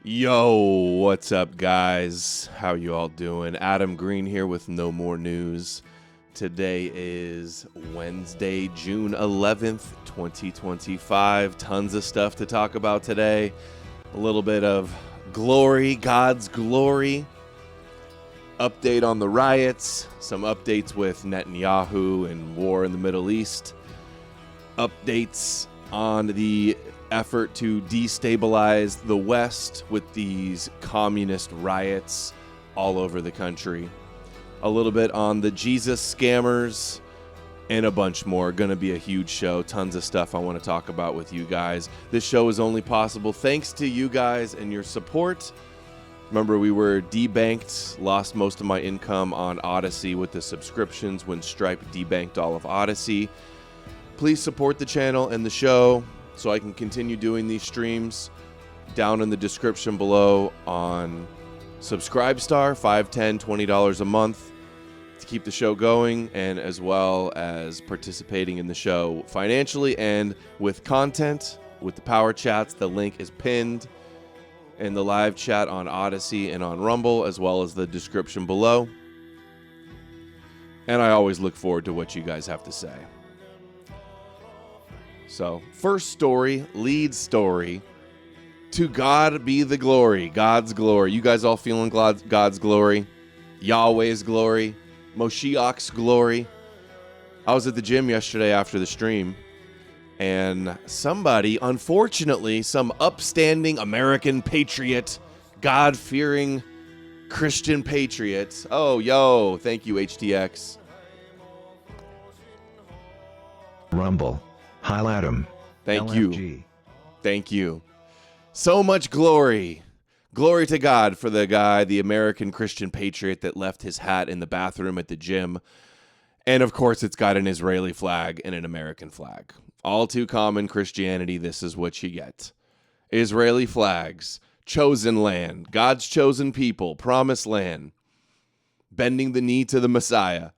Yo, what's up, guys? How you all doing? Adam Green here with No More News. Today is Wednesday, June 11th, 2025. Tons of stuff to talk about today. A little bit of glory, God's glory. Update on the riots. Some updates with Netanyahu and war in the Middle East. Updates on the effort to destabilize the West with these communist riots all over the country. A little bit on the Jesus scammers and a bunch more. Going to be a huge show. Tons of stuff I want to talk about with you guys. This show is only possible thanks to you guys and your support. Remember, we were debanked, lost most of my income on Odysee with the subscriptions when Stripe debanked all of Odysee. Please support the channel and the show so I can continue doing these streams. Down in the description below on Subscribestar, $5, $10, $20 a month to keep the show going, and as well as participating in the show financially and with content, with the power chats. The link is pinned in the live chat on Odysee and on Rumble, as well as the description below. And I always look forward to what you guys have to say. So, first story, lead story. To God be the glory, God's glory. You guys all feeling God's glory? Yahweh's glory? Moshiach's glory? I was at the gym yesterday after the stream, and somebody, unfortunately, some upstanding American patriot, God-fearing Christian patriot. Oh, yo, thank you, HTX. Rumble. Hi, Adam. Thank LFG. you. Thank you. So much glory. Glory to God for the guy, the American Christian patriot that left his hat in the bathroom at the gym. And of course, it's got an Israeli flag and an American flag. All too common Christianity, this is what you get. Israeli flags, chosen land, God's chosen people, promised land, bending the knee to the Messiah.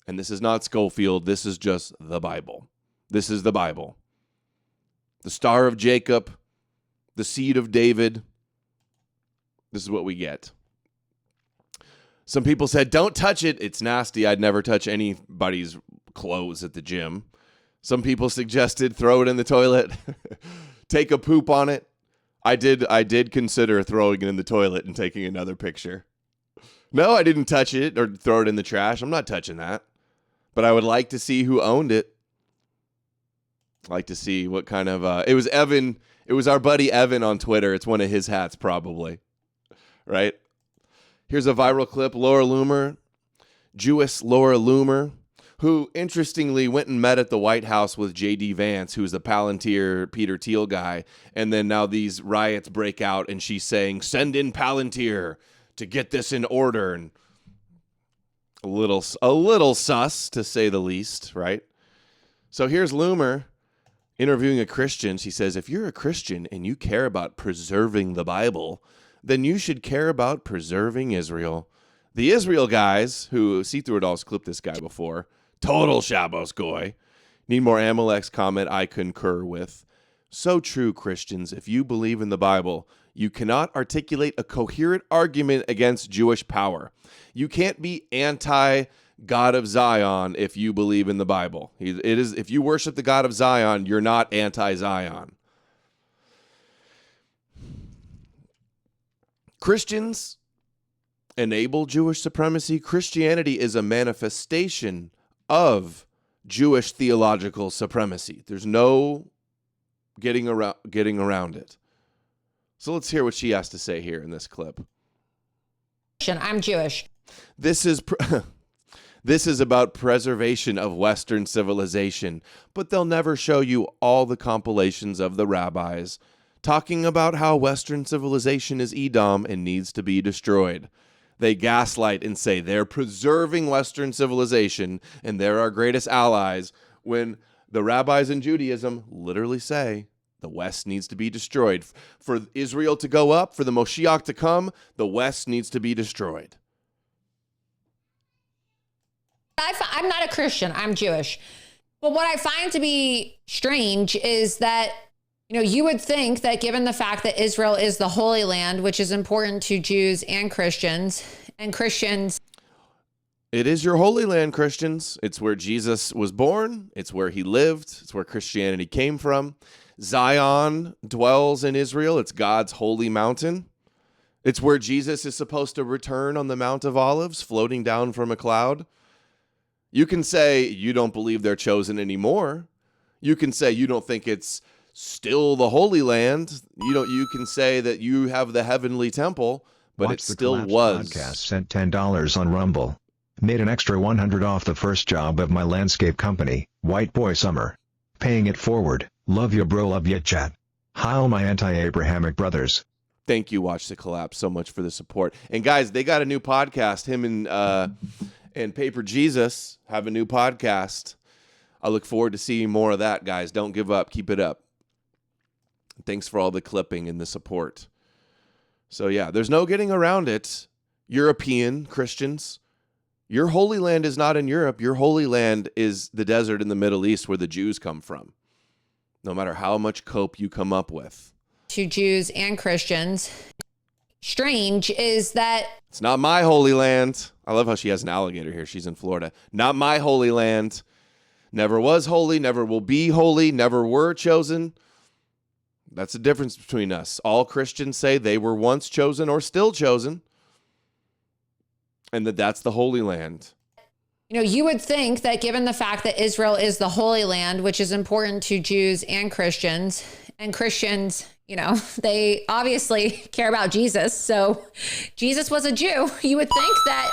And this is not Schofield, this is just the Bible. This is the Bible. The Star of Jacob, the seed of David. This is what we get. Some people said, don't touch it. It's nasty. I'd never touch anybody's clothes at the gym. Some people suggested throw it in the toilet, take a poop on it. I did consider throwing it in the toilet and taking another picture. No, I didn't touch it or throw it in the trash. I'm not touching that. But I would like to see who owned it. Like to see what kind of it was Evan. It was our buddy Evan on Twitter. It's one of his hats, probably. Right? Here's a viral clip. Laura Loomer, Jewess Laura Loomer, who interestingly went and met at the White House with J.D. Vance, who's the Palantir Peter Thiel guy. And then now these riots break out, and she's saying, "Send in Palantir to get this in order." And a little sus, to say the least, right? So here's Loomer interviewing a Christian. She says, if you're a Christian and you care about preserving the Bible, then you should care about preserving Israel. The Israel guys, who see through it all's clipped this guy before, total Shabbos goy. Need more Amalek's comment I concur with. So true, Christians. If you believe in the Bible, you cannot articulate a coherent argument against Jewish power. You can't be anti-God of Zion if you believe in the Bible. If you worship the God of Zion, you're not anti-Zion. Christians enable Jewish supremacy. Christianity is a manifestation of Jewish theological supremacy. There's no getting around it. So let's hear what she has to say here in this clip. I'm Jewish. This is about preservation of Western civilization, but they'll never show you all the compilations of the rabbis talking about how Western civilization is Edom and needs to be destroyed. They gaslight and say they're preserving Western civilization and they're our greatest allies, when the rabbis in Judaism literally say the West needs to be destroyed. For Israel to go up, for the Moshiach to come, the West needs to be destroyed. I'm not a Christian. I'm Jewish. But what I find to be strange is that You would think that given the fact that Israel is the Holy Land, which is important to Jews and Christians, It is your Holy Land, Christians. It's where Jesus was born. It's where he lived. It's where Christianity came from. Zion dwells in Israel. It's God's holy mountain. It's where Jesus is supposed to return on the Mount of Olives, floating down from a cloud. You can say you don't believe they're chosen anymore. You can say you don't think it's still the Holy Land. You can say that you have the heavenly temple, but Watch it the still Collapse was. Podcast sent $10 on Rumble. Made an extra $100 off the first job of my landscape company, White Boy Summer. Paying it forward. Love you, bro. Love you, chat. Hi, all my anti-Abrahamic brothers. Thank you, Watch the Collapse, so much for the support. And guys, they got a new podcast. Him and Paper Jesus have a new podcast. I look forward to seeing more of that, guys. Don't give up. Keep it up. Thanks for all the clipping and the support. So yeah, there's no getting around it. European Christians, your Holy Land is not in Europe. Your Holy Land is the desert in the Middle East where the Jews come from. No matter how much cope you come up with. to Jews and Christians, strange is that It's not my Holy Land. I love how she has an alligator here. She's in Florida. Not my Holy Land. Never was holy, never will be holy, never were chosen. That's the difference between us. All Christians say they were once chosen or still chosen, and that's the Holy Land. you would think that given the fact that Israel is the Holy Land, which is important to Jews and Christians, they obviously care about Jesus. So Jesus was a Jew. You would think that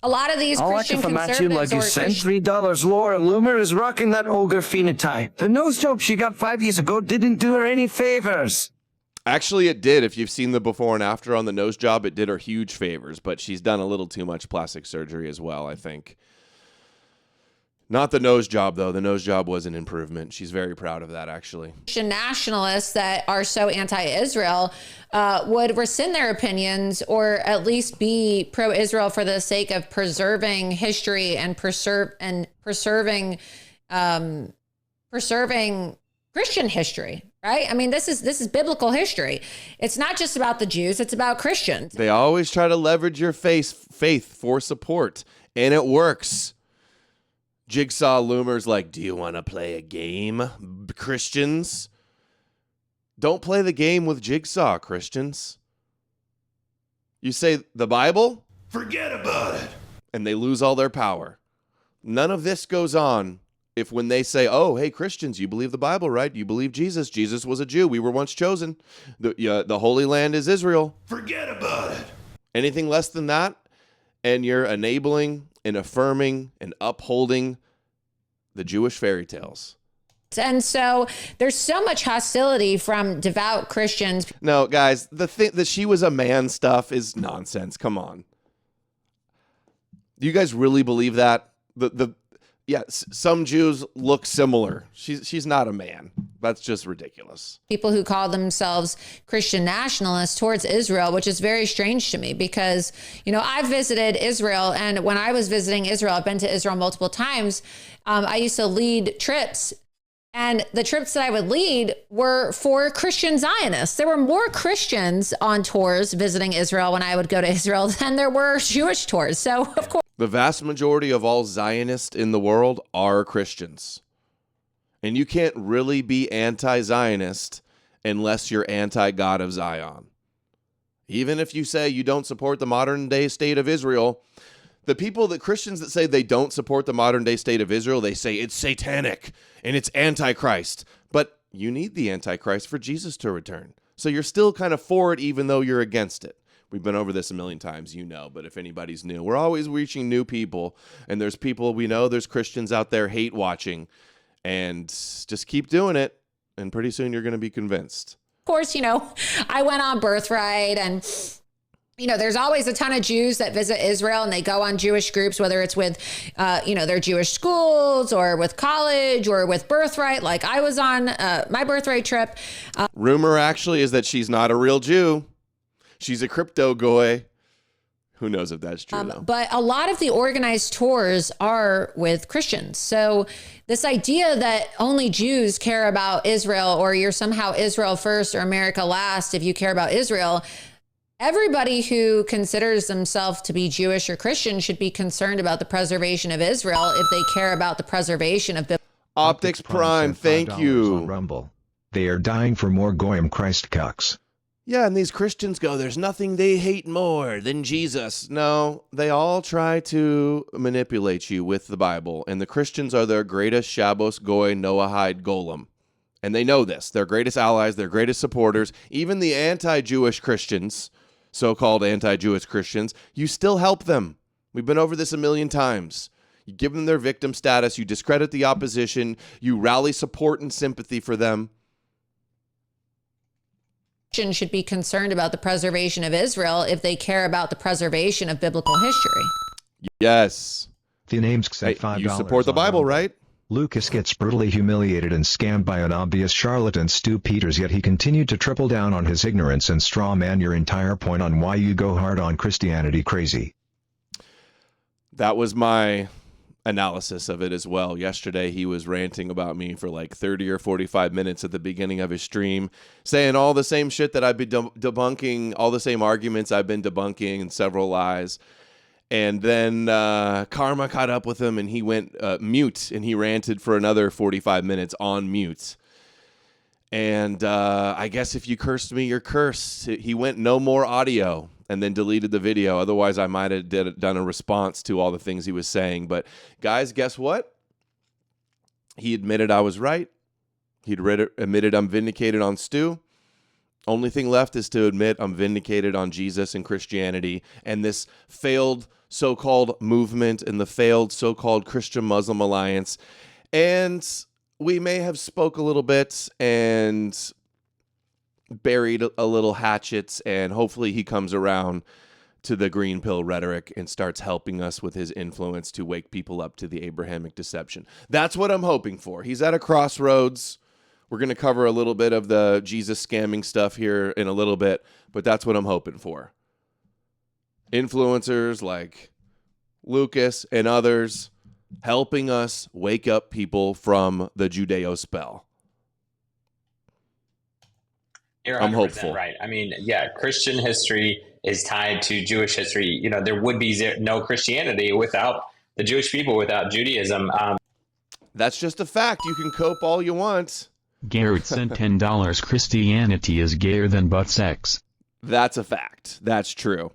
a lot of these Christian conservatives like or sent $3. Laura Loomer is rocking that ogre phenotype. The nose job she got 5 years ago didn't do her any favors. Actually, it did. If you've seen the before and after on the nose job, it did her huge favors, but she's done a little too much plastic surgery as well, I think. Not the nose job, though. The nose job was an improvement. She's very proud of that, actually. Christian nationalists that are so anti-Israel would rescind their opinions or at least be pro-Israel for the sake of preserving history and preserving Christian history, right? I mean, this is biblical history. It's not just about the Jews; it's about Christians. They always try to leverage your faith for support, and it works. Jigsaw Loomer's like, do you want to play a game, Christians? Don't play the game with Jigsaw, Christians. You say the Bible? Forget about it. And they lose all their power. None of this goes on if when they say, oh, hey, Christians, you believe the Bible, right? You believe Jesus. Jesus was a Jew. We were once chosen. The Holy Land is Israel. Forget about it. Anything less than that, and you're enabling and affirming and upholding the Jewish fairy tales. And so there's so much hostility from devout Christians. No, guys, the thing that she was a man stuff is nonsense. Come on. Do you guys really believe that? Some Jews look similar. She's not a man. That's just ridiculous. People who call themselves Christian nationalists towards Israel, which is very strange to me because, I've visited Israel, and when I was visiting Israel, I've been to Israel multiple times. I used to lead trips, and the trips that I would lead were for Christian Zionists. There were more Christians on tours visiting Israel when I would go to Israel than there were Jewish tours. So, of course, the vast majority of all Zionists in the world are Christians. And you can't really be anti-Zionist unless you're anti-God of Zion. Even if you say you don't support the modern day state of Israel, the Christians that say they don't support the modern day state of Israel, they say it's satanic and it's antichrist. But you need the antichrist for Jesus to return. So you're still kind of for it even though you're against it. We've been over this a million times, but if anybody's new, we're always reaching new people. And there's people we know, there's Christians out there hate watching. And just keep doing it. And pretty soon you're going to be convinced. Of course, I went on Birthright, and there's always a ton of Jews that visit Israel, and they go on Jewish groups, whether it's with, their Jewish schools or with college or with Birthright. Like I was on my Birthright trip. Rumor actually is that she's not a real Jew. She's a crypto goy Who knows if that's true, though. But a lot of the organized tours are with Christians. So this idea that only Jews care about Israel, or you're somehow Israel first or America last if you care about Israel, everybody who considers themselves to be Jewish or Christian should be concerned about the preservation of Israel if they care about the preservation of Optics Prime, sent thank $5 you. on Rumble. They are dying for more Goyim Christ cucks. Yeah, and these Christians go, there's nothing they hate more than Jesus. No, they all try to manipulate you with the Bible, and the Christians are their greatest Shabbos Goy Noahide golem. And they know this. Their greatest allies, their greatest supporters, even the anti-Jewish Christians, so-called anti-Jewish Christians, you still help them. We've been over this a million times. You give them their victim status, you discredit the opposition, you rally support and sympathy for them. should be concerned about the preservation of Israel if they care about the preservation of biblical history. Yes. The names sent $5. You support the on Bible, Rumble. right? Lucas gets brutally humiliated and scammed by an obvious charlatan, Stu Peters, yet he continued to triple down on his ignorance and straw man your entire point on why you go hard on Christianity crazy. That was my analysis of it as well. Yesterday, he was ranting about me for like 30 or 45 minutes at the beginning of his stream, saying all the same shit that I've been debunking, all the same arguments I've been debunking, and several lies. And then karma caught up with him, and he went mute, and he ranted for another 45 minutes on mute. And I guess if you cursed me, you're cursed. He went no more audio and then deleted the video. Otherwise, I might have done a response to all the things he was saying. But guys, guess what? He admitted I was right. He'd admitted I'm vindicated on Stu. Only thing left is to admit I'm vindicated on Jesus and Christianity and this failed so-called movement and the failed so-called Christian-Muslim alliance. And we may have spoke a little bit and buried a little hatchets, and hopefully he comes around to the green pill rhetoric and starts helping us with his influence to wake people up to the Abrahamic deception. That's what I'm hoping for. He's at a crossroads. We're going to cover a little bit of the Jesus scamming stuff here in a little bit, but that's what I'm hoping for. Influencers like Lucas and others helping us wake up people from the Judeo spell. You're I'm 100% hopeful. Right. I mean, yeah, Christian history is tied to Jewish history. You know, there would be no Christianity without the Jewish people, without Judaism. That's just a fact. You can cope all you want. Garrett sent $10. Christianity is gayer than butt sex. That's a fact. That's true.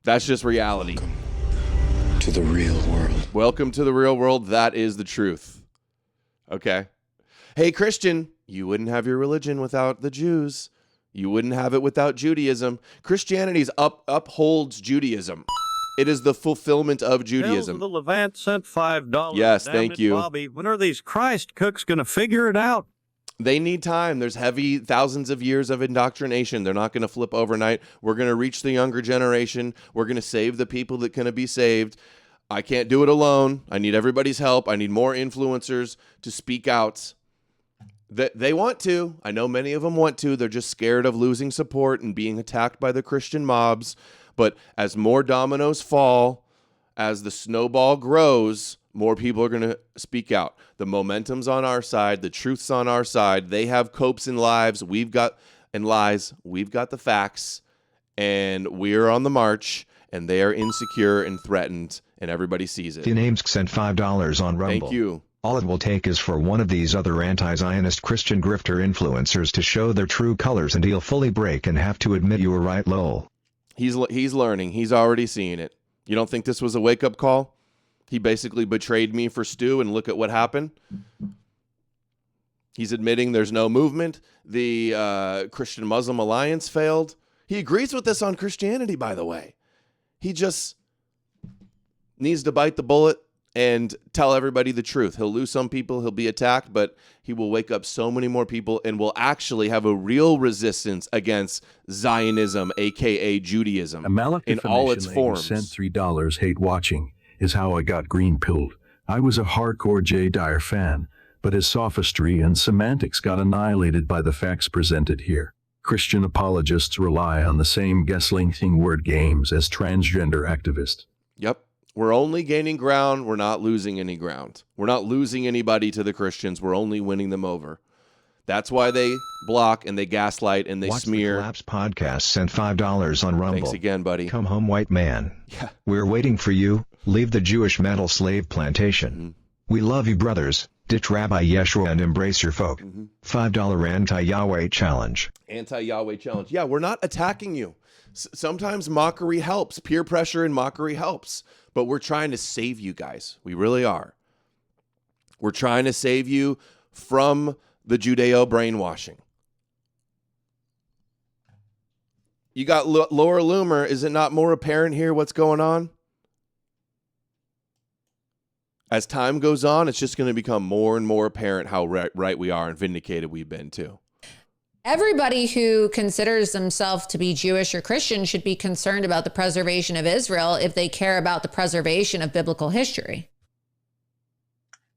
That's just reality. To the real world. Welcome to the real world. That is the truth. Okay. Hey, Christian, you wouldn't have your religion without the Jews. You wouldn't have it without Judaism. Christianity upholds Judaism. It is the fulfillment of Judaism. The Levant sent $5. Yes, Damn thank it, you. Bobby. When are these Christ cooks going to figure it out? They need time. There's heavy thousands of years of indoctrination. They're not going to flip overnight. We're going to reach the younger generation. We're going to save the people that can be saved. I can't do it alone. I need everybody's help. I need more influencers to speak out. They want to. I know many of them want to. They're just scared of losing support and being attacked by the Christian mobs. But as more dominoes fall, as the snowball grows, more people are going to speak out. The momentum's on our side. The truth's on our side. They have copes and lies. We've got the facts, and we're on the march, and they are insecure and threatened, and everybody sees it. The names sent $5 on Rumble. Thank you. All it will take is for one of these other anti-Zionist Christian grifter influencers to show their true colors, and he'll fully break and have to admit you were right, lol. He's learning. He's already seeing it. You don't think this was a wake-up call? He basically betrayed me for Stu, and look at what happened. He's admitting there's no movement. The Christian-Muslim alliance failed. He agrees with this on Christianity, by the way. He just needs to bite the bullet and tell everybody the truth. He'll lose some people, he'll be attacked, but he will wake up so many more people and will actually have a real resistance against Zionism, aka Judaism, in all its forms. Sent $3. Hate watching is how I got green pilled. I was a hardcore Jay Dyer fan, but his sophistry and semantics got annihilated by the facts presented here. Christian apologists rely on the same gaslighting word games as transgender activists. Yep. We're only gaining ground. We're not losing any ground. We're not losing anybody to the Christians. We're only winning them over. That's why they block and they gaslight and they Watch smear. The Collapse Podcast sent $5 on Rumble. Thanks again, buddy. Come home, white man. Yeah. We're waiting for you. Leave the Jewish metal slave plantation. Mm-hmm. We love you, brothers. Ditch Rabbi Yeshua and embrace your folk. Mm-hmm. $5 anti-Yahweh challenge. Anti-Yahweh challenge. Yeah, we're not attacking you. Sometimes mockery helps. Peer pressure and mockery helps. But we're trying to save you guys. We really are. We're trying to save you from the Judeo brainwashing. You got Laura Loomer. Is it not more apparent here what's going on? As time goes on, it's just going to become more and more apparent how right we are and vindicated we've been too. Everybody who considers themselves to be Jewish or Christian should be concerned about the preservation of Israel if they care about the preservation of biblical history.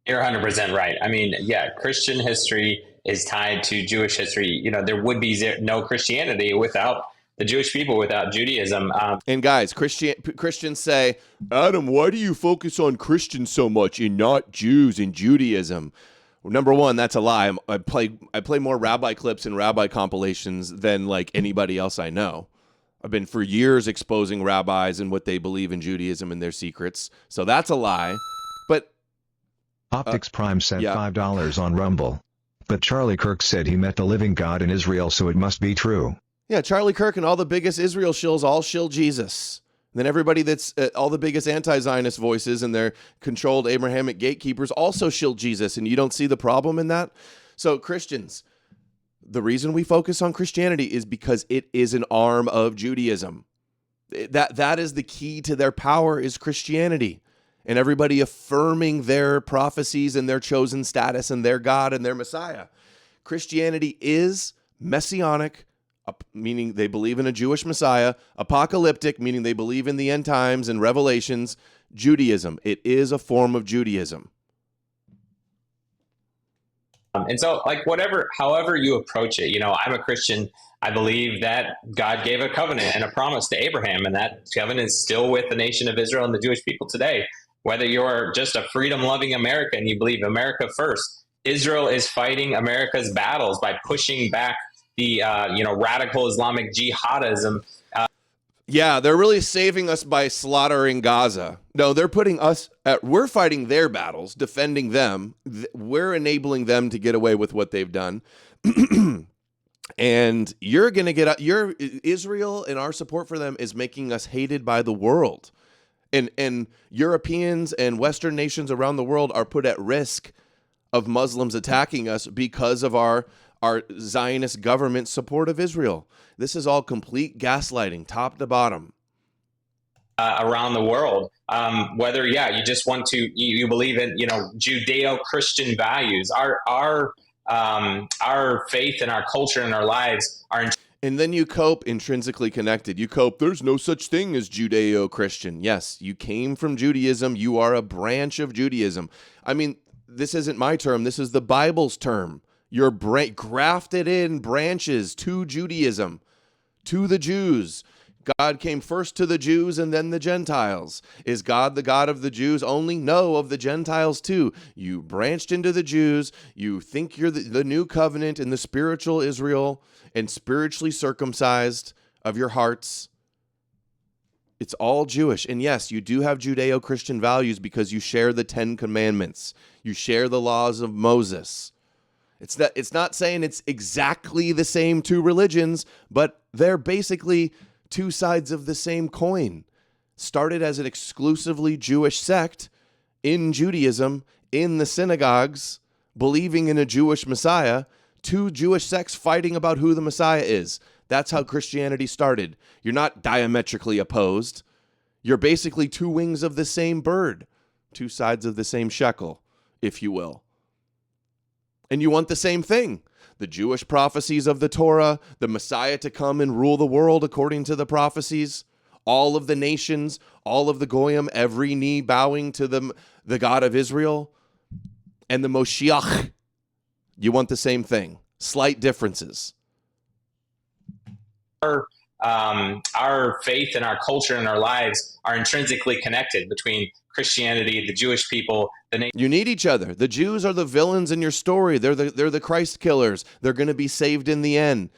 You're 100% right. I mean, yeah, Christian history is tied to Jewish history. You know, there would be no Christianity without the Jewish people, without Judaism. And guys, Christians say, Adam, why do you focus on Christians so much and not Jews and Judaism? Well, number one, that's a lie. I play more rabbi clips and rabbi compilations than like anybody else I know. I've been for years exposing rabbis and what they believe in Judaism and their secrets. So that's a lie. But Optics Prime sent $5 on Rumble. But Charlie Kirk said he met the living God in Israel, so it must be true. Yeah, Charlie Kirk and all the biggest Israel shills all shill Jesus. And then everybody that's all the biggest anti-Zionist voices and their controlled Abrahamic gatekeepers also shill Jesus. And you don't see the problem in that? So Christians, the reason we focus on Christianity is because it is an arm of Judaism. That is the key to their power is Christianity. And everybody affirming their prophecies and their chosen status and their God and their Messiah. Christianity is messianic, meaning they believe in a Jewish Messiah, apocalyptic, meaning they believe in the end times and revelations, Judaism. It is a form of Judaism. And so, like, however you approach it, you know, I'm a Christian. I believe that God gave a covenant and a promise to Abraham, and that covenant is still with the nation of Israel and the Jewish people today. Whether you're just a freedom-loving American and you believe America first, Israel is fighting America's battles by pushing back the radical Islamic jihadism. Yeah, they're really saving us by slaughtering Gaza. No, they're putting us we're fighting their battles, defending them. We're enabling them to get away with what they've done. And you're going to get Israel and our support for them is making us hated by the world. And Europeans and Western nations around the world are put at risk of Muslims attacking us because of our Zionist government support of Israel. This is all complete gaslighting, top to bottom. Around the world, whether you just want to you believe in Judeo-Christian values, our faith and our culture and our lives are. And then you cope intrinsically connected. You cope, there's no such thing as Judeo-Christian. Yes, you came from Judaism. You are a branch of Judaism. I mean, this isn't my term. This is the Bible's term. You're grafted in branches to Judaism, to the Jews. God came first to the Jews and then the Gentiles. Is God the God of the Jews only? No, of the Gentiles too. You branched into the Jews. You think you're the new covenant in the spiritual Israel and spiritually circumcised of your hearts. It's all Jewish. And yes, you do have Judeo-Christian values because you share the 10 Commandments. You share the laws of Moses. It's not saying it's exactly the same two religions, but they're basically two sides of the same coin. Started as an exclusively Jewish sect in Judaism, in the synagogues, believing in a Jewish Messiah, two Jewish sects fighting about who the Messiah is. That's how Christianity started. You're not diametrically opposed. You're basically two wings of the same bird, two sides of the same shekel, if you will. And you want the same thing. The Jewish prophecies of the Torah, the Messiah to come and rule the world according to the prophecies, all of the nations, all of the Goyim, every knee bowing to the God of Israel, and the Moshiach. You want the same thing. Slight differences. our faith and our culture and our lives are intrinsically connected between Christianity, the Jewish people, You need each other. The Jews are the villains in your story. They're the Christ killers. They're going to be saved in the end.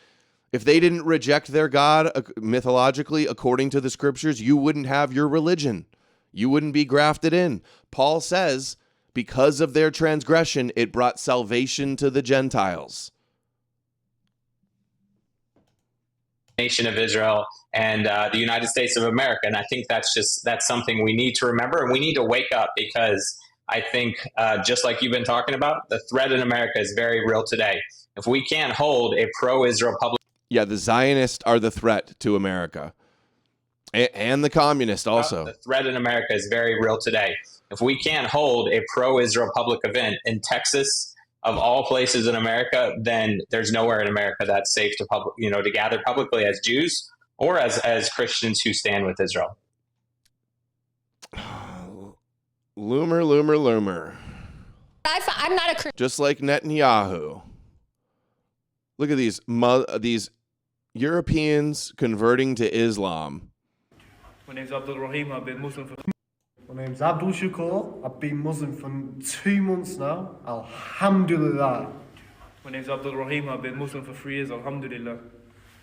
If they didn't reject their God mythologically, according to the scriptures, you wouldn't have your religion. You wouldn't be grafted in. Paul says, because of their transgression, it brought salvation to the Gentiles. nation of Israel and the United States of America. And I think that's something we need to remember, and we need to wake up, because I think just like you've been talking about, the threat in America is very real today. If we can't hold a pro-Israel public... Yeah, the Zionists are the threat to America. And the communists also. The threat in America is very real today. If we can't hold a pro-Israel public event in Texas, of all places in America, then there's nowhere in America that's safe to gather publicly as Jews or as Christians who stand with Israel. Loomer. I'm not a Christian. Just like Netanyahu. Look at these Europeans converting to Islam. My name's Abdul Rahim. I've been Muslim for... My name's Abdul Shakur. I've been Muslim for 2 months now. Alhamdulillah. My name's Abdul Rahim. I've been Muslim for 3 years. Alhamdulillah.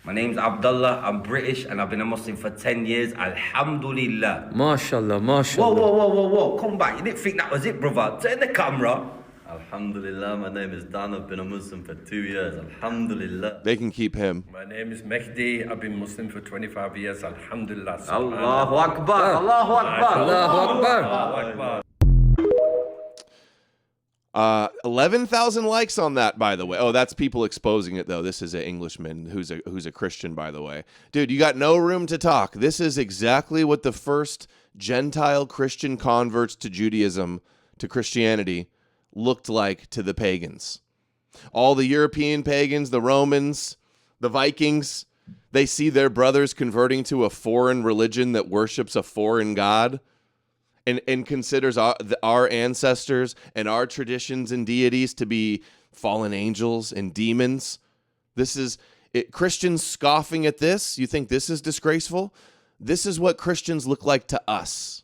My name's Abdullah. I'm British and I've been a Muslim for 10 years. Alhamdulillah. MashaAllah, MashaAllah. Whoa. Come back. You didn't think that was it, brother. Turn the camera. Alhamdulillah. My name is Dan. I've been a Muslim for 2 years. Alhamdulillah. They can keep him. My name is Mehdi. I've been Muslim for 25 years. Alhamdulillah. Allahu Akbar. Allahu Akbar. Allahu Akbar. 11,000 likes on that, by the way. Oh, that's people exposing it, though. This is an Englishman who's a Christian, by the way. Dude, you got no room to talk. This is exactly what the first Gentile Christian converts to Judaism, to Christianity, looked like to the pagans. All the European pagans, the Romans, the Vikings, they see their brothers converting to a foreign religion that worships a foreign god and considers our ancestors and our traditions and deities to be fallen angels and demons. This is it. Christians scoffing at this. You think this is disgraceful? This is what Christians look like to us.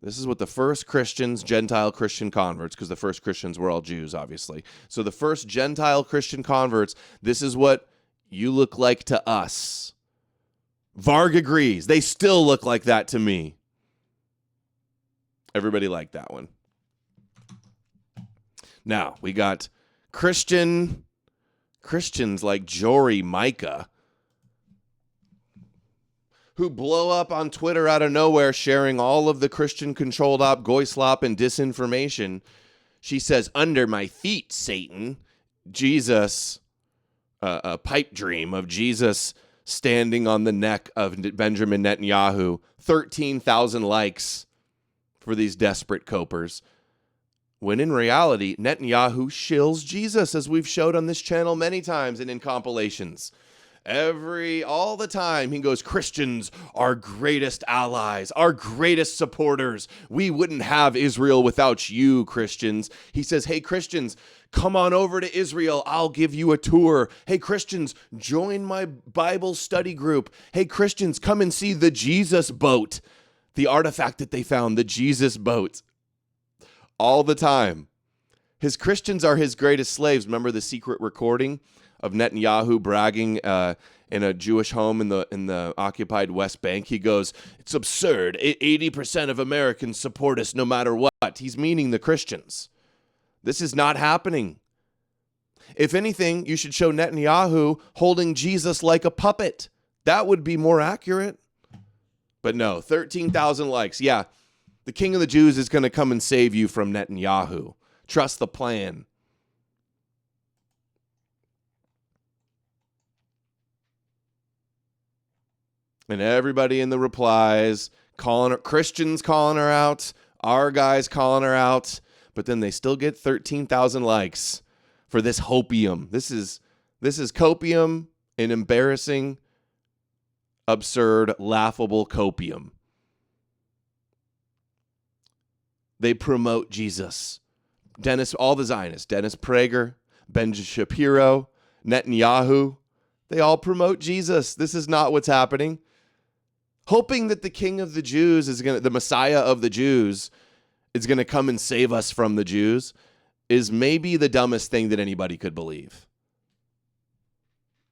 This is what the first Christians, Gentile Christian converts, because the first Christians were all Jews, obviously. So the first Gentile Christian converts, this is what you look like to us. Varg agrees. They still look like that to me. Everybody liked that one. Now, we got Christians like Jory Micah, who blow up on Twitter out of nowhere, sharing all of the Christian-controlled op, goyslop, and disinformation. She says, "Under my feet, Satan." Jesus, a pipe dream of Jesus standing on the neck of Benjamin Netanyahu. 13,000 likes for these desperate copers. When in reality, Netanyahu shills Jesus, as we've showed on this channel many times and in compilations. All the time, he goes, Christians, our greatest allies, our greatest supporters. We wouldn't have Israel without you, Christians. He says, hey, Christians, come on over to Israel. I'll give you a tour. Hey, Christians, join my Bible study group. Hey, Christians, come and see the Jesus boat, the artifact that they found, the Jesus boat. All the time. His Christians are his greatest slaves. Remember the secret recording of Netanyahu bragging in a Jewish home in the occupied West Bank? He goes, it's absurd. 80% of Americans support us no matter what. He's meaning the Christians. This is not happening. If anything, you should show Netanyahu holding Jesus like a puppet. That would be more accurate. But no, 13,000 likes. Yeah, the king of the Jews is going to come and save you from Netanyahu. Trust the plan. And everybody in the replies, Christians calling her out, our guys calling her out, but then they still get 13,000 likes for this hopium. This is copium, an embarrassing, absurd, laughable copium. They promote Jesus. All the Zionists, Dennis Prager, Ben Shapiro, Netanyahu, They all promote Jesus. This is not what's happening. Hoping that the king of the Jews the Messiah of the Jews is going to come and save us from the Jews is maybe the dumbest thing that anybody could believe.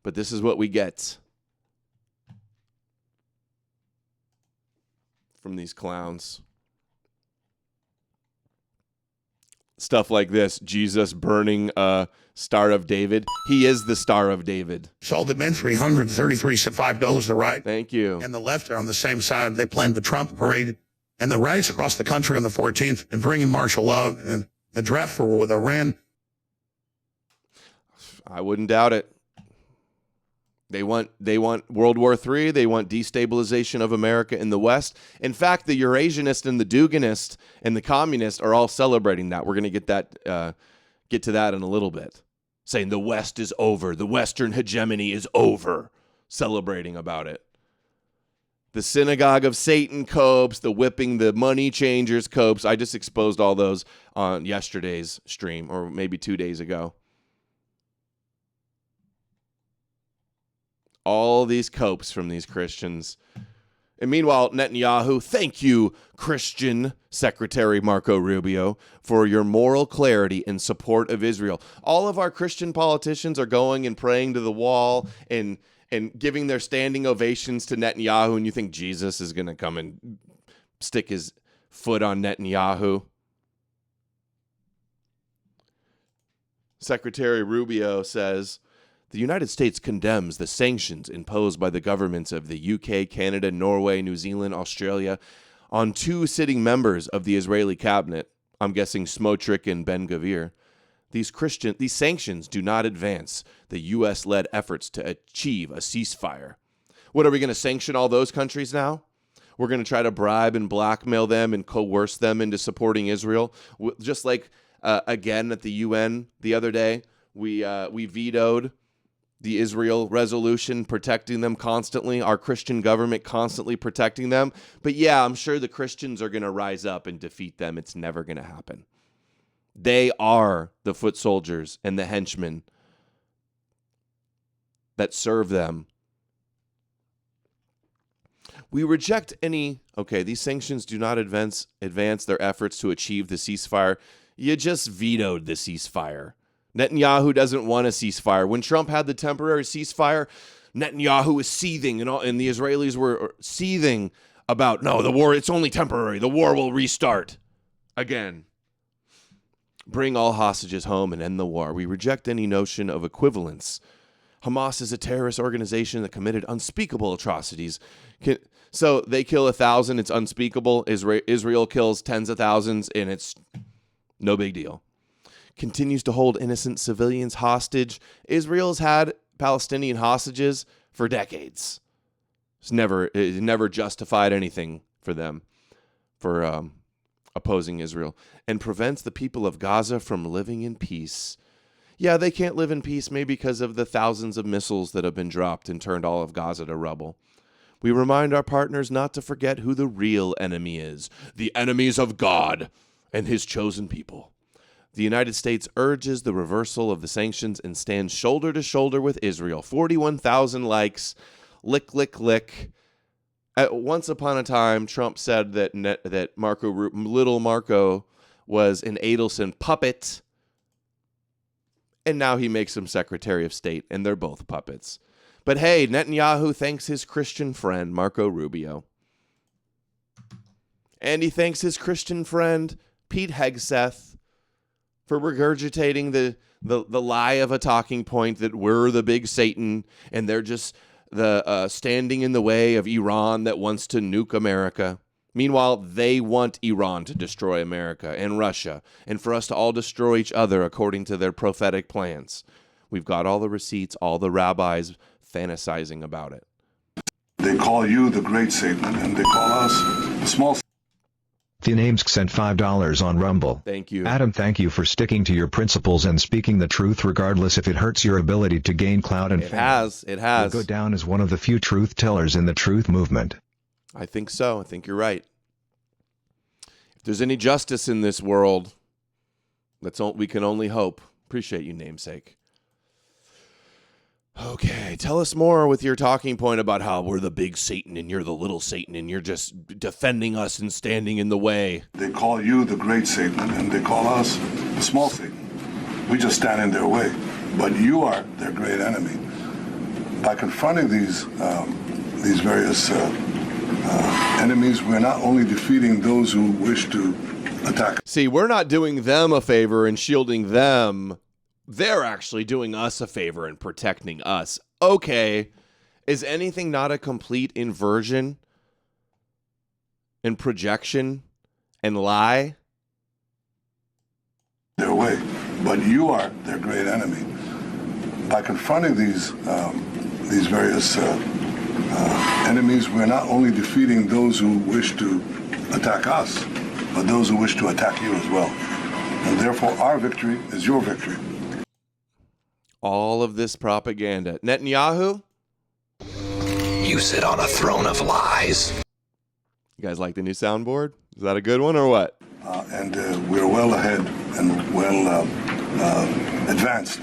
But this is what we get from these clowns. Stuff like this, Jesus burning a Star of David. He is the Star of David. Sold them in $333.75 to right. Thank you. And the left are on the same side. They planned the Trump parade and the riots across the country on the 14th and bringing martial law and the draft for war with Iran. I wouldn't doubt it. They want World War III. They want destabilization of America in the West. In fact, the Eurasianist and the Duganist and the communist are all celebrating that. We're going to get to that in a little bit. Saying the West is over. The Western hegemony is over. Celebrating about it. The synagogue of Satan copes, the whipping the money changers copes. I just exposed all those on yesterday's stream, or maybe 2 days ago. All these copes from these Christians. And meanwhile, Netanyahu, thank you, Christian Secretary Marco Rubio, for your moral clarity in support of Israel. All of our Christian politicians are going and praying to the wall and giving their standing ovations to Netanyahu, and you think Jesus is going to come and stick his foot on Netanyahu? Secretary Rubio says, the United States condemns the sanctions imposed by the governments of the UK, Canada, Norway, New Zealand, Australia on 2 sitting members of the Israeli cabinet, I'm guessing Smotrich and Ben-Gvir. These sanctions do not advance the U.S.-led efforts to achieve a ceasefire. What, are we going to sanction all those countries now? We're going to try to bribe and blackmail them and coerce them into supporting Israel? Just like, again, at the UN the other day, we vetoed the Israel resolution, protecting them constantly, our Christian government constantly protecting them. But yeah, I'm sure the Christians are going to rise up and defeat them. It's never going to happen. They are the foot soldiers and the henchmen that serve them. We reject these sanctions do not advance their efforts to achieve the ceasefire. You just vetoed the ceasefire. Netanyahu doesn't want a ceasefire. When Trump had the temporary ceasefire, Netanyahu was seething, and the Israelis were seething about, no, the war, it's only temporary. The war will restart again. Bring all hostages home and end the war. We reject any notion of equivalence. Hamas is a terrorist organization that committed unspeakable atrocities. So they kill 1,000, it's unspeakable. Israel kills tens of thousands, and it's no big deal. Continues to hold innocent civilians hostage. Israel's had Palestinian hostages for decades. It never justified anything for them for opposing Israel, and prevents the people of Gaza from living in peace. Yeah, they can't live in peace maybe because of the thousands of missiles that have been dropped and turned all of Gaza to rubble. We remind our partners not to forget who the real enemy is, the enemies of God and his chosen people. The United States urges the reversal of the sanctions and stands shoulder to shoulder with Israel. 41,000 likes. Lick, lick, lick. Once upon a time, Trump said that little Marco was an Adelson puppet, and now he makes him Secretary of State, and they're both puppets. But hey, Netanyahu thanks his Christian friend, Marco Rubio. And he thanks his Christian friend, Pete Hegseth, for regurgitating the lie of a talking point that we're the big Satan and they're just standing in the way of Iran that wants to nuke America. Meanwhile, they want Iran to destroy America and Russia and for us to all destroy each other according to their prophetic plans. We've got all the receipts, all the rabbis fantasizing about it. They call you the great Satan and they call us the small Satan. The names sent $5 on Rumble. Thank you. Adam, thank you for sticking to your principles and speaking the truth regardless if it hurts your ability to gain clout and fame. It has. You'll go down as one of the few truth tellers in the truth movement. I think so. I think you're right. If there's any justice in this world, we can only hope. Appreciate you, namesake. Okay, tell us more with your talking point about how we're the big Satan and you're the little Satan and you're just defending us and standing in the way. They call you the great Satan, and they call us the small Satan. We just stand in their way. But you are their great enemy. By confronting these various enemies, we're not only defeating those who wish to attack. See, we're not doing them a favor and shielding them. They're actually doing us a favor and protecting us. Okay, is anything not a complete inversion and projection and lie? Their way, but you are their great enemy. By confronting these various enemies, we're not only defeating those who wish to attack us, but those who wish to attack you as well. And therefore, our victory is your victory. All of this propaganda. Netanyahu? You sit on a throne of lies. You guys like the new soundboard? Is that a good one or what? And we're well ahead and well advanced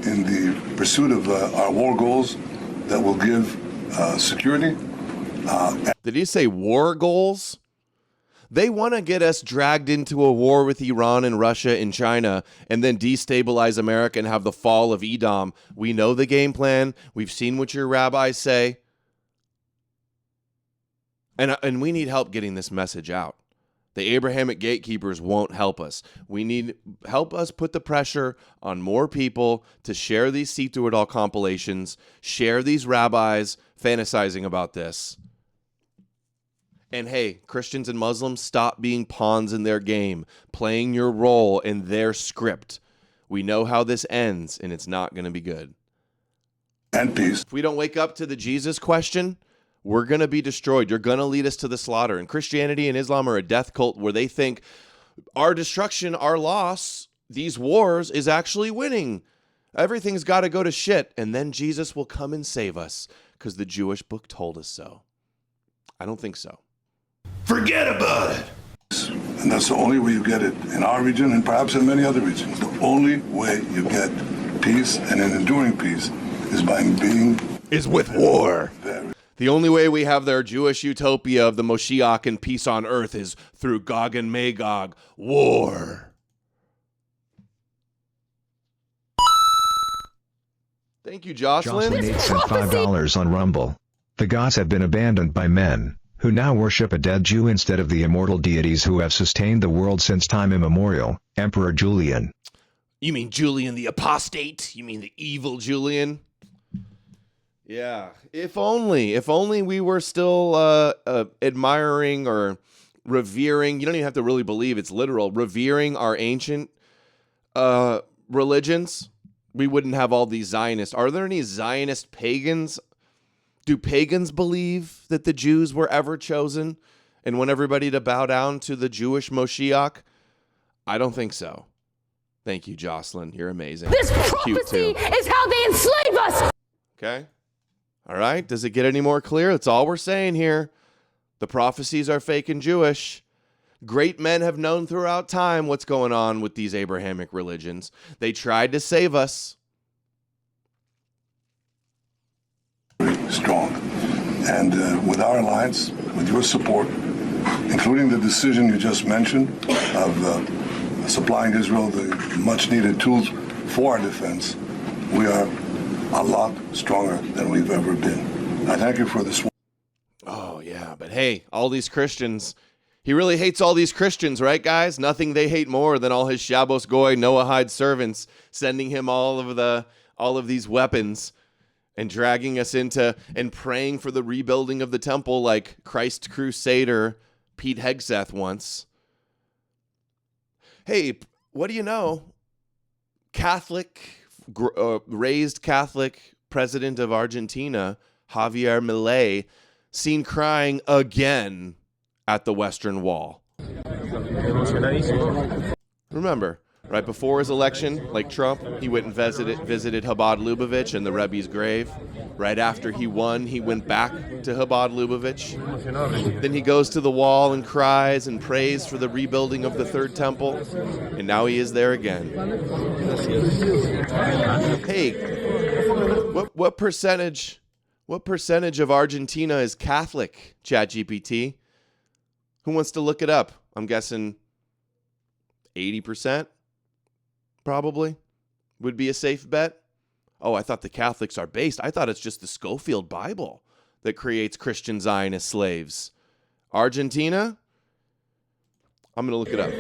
in the pursuit of our war goals that will give security. Did he say war goals? They want to get us dragged into a war with Iran and Russia and China and then destabilize America and have the fall of Edom. We know the game plan. We've seen what your rabbis say. And we need help getting this message out. The Abrahamic gatekeepers won't help us. We need help us put the pressure on more people to share these See Through It All compilations, share these rabbis fantasizing about this. And hey, Christians and Muslims, stop being pawns in their game, playing your role in their script. We know how this ends, and it's not going to be good. And peace. If we don't wake up to the Jesus question, we're going to be destroyed. You're going to lead us to the slaughter. And Christianity and Islam are a death cult where they think our destruction, our loss, these wars is actually winning. Everything's got to go to shit, and then Jesus will come and save us because the Jewish book told us so. I don't think so. Forget about it. And that's the only way you get it in our region and perhaps in many other regions. The only way you get peace and an enduring peace is by being... is with war. The only way we have their Jewish utopia of the Moshiach and peace on earth is through Gog and Magog, war. Thank you, Jocelyn. Jocelyn 8 sent $5 on Rumble. The gods have been abandoned by men, who now worship a dead Jew instead of the immortal deities who have sustained the world since time immemorial, Emperor Julian. You mean Julian the apostate? You mean the evil Julian? Yeah, if only we were still admiring or revering, you don't even have to really believe it's literal, revering our ancient religions, we wouldn't have all these Zionists. Are there any Zionist pagans? Do pagans believe that the Jews were ever chosen and want everybody to bow down to the Jewish Moshiach? I don't think so. Thank you, Jocelyn. You're amazing. This Cute prophecy too. is how they enslave us. Okay. All right. Does it get any more clear? That's all we're saying here. The prophecies are fake and Jewish. Great men have known throughout time what's going on with these Abrahamic religions. They tried to save us. Strong. And with our alliance, with your support, including the decision you just mentioned of supplying Israel the much-needed tools for our defense, we are a lot stronger than we've ever been. I thank you for this. Oh, yeah. But hey, all these Christians, he really hates all these Christians, right, guys? Nothing they hate more than all his Shabbos Goy, Noahide servants sending him all of these weapons and dragging us into and praying for the rebuilding of the temple like Christ Crusader Pete Hegseth once. Hey, what do you know? Raised Catholic president of Argentina, Javier Milei, seen crying again at the Western Wall. Remember, right before his election, like Trump, he went and visited Chabad Lubavitch and the Rebbe's grave. Right after he won, he went back to Chabad Lubavitch. Then he goes to the wall and cries and prays for the rebuilding of the third temple. And now he is there again. Hey, What percentage of Argentina is Catholic, ChatGPT? Who wants to look it up? I'm guessing 80%, probably, would be a safe bet. Oh, I thought the Catholics are based. I thought it's just the Schofield Bible that creates Christian Zionist slaves. Argentina? I'm going to look it up.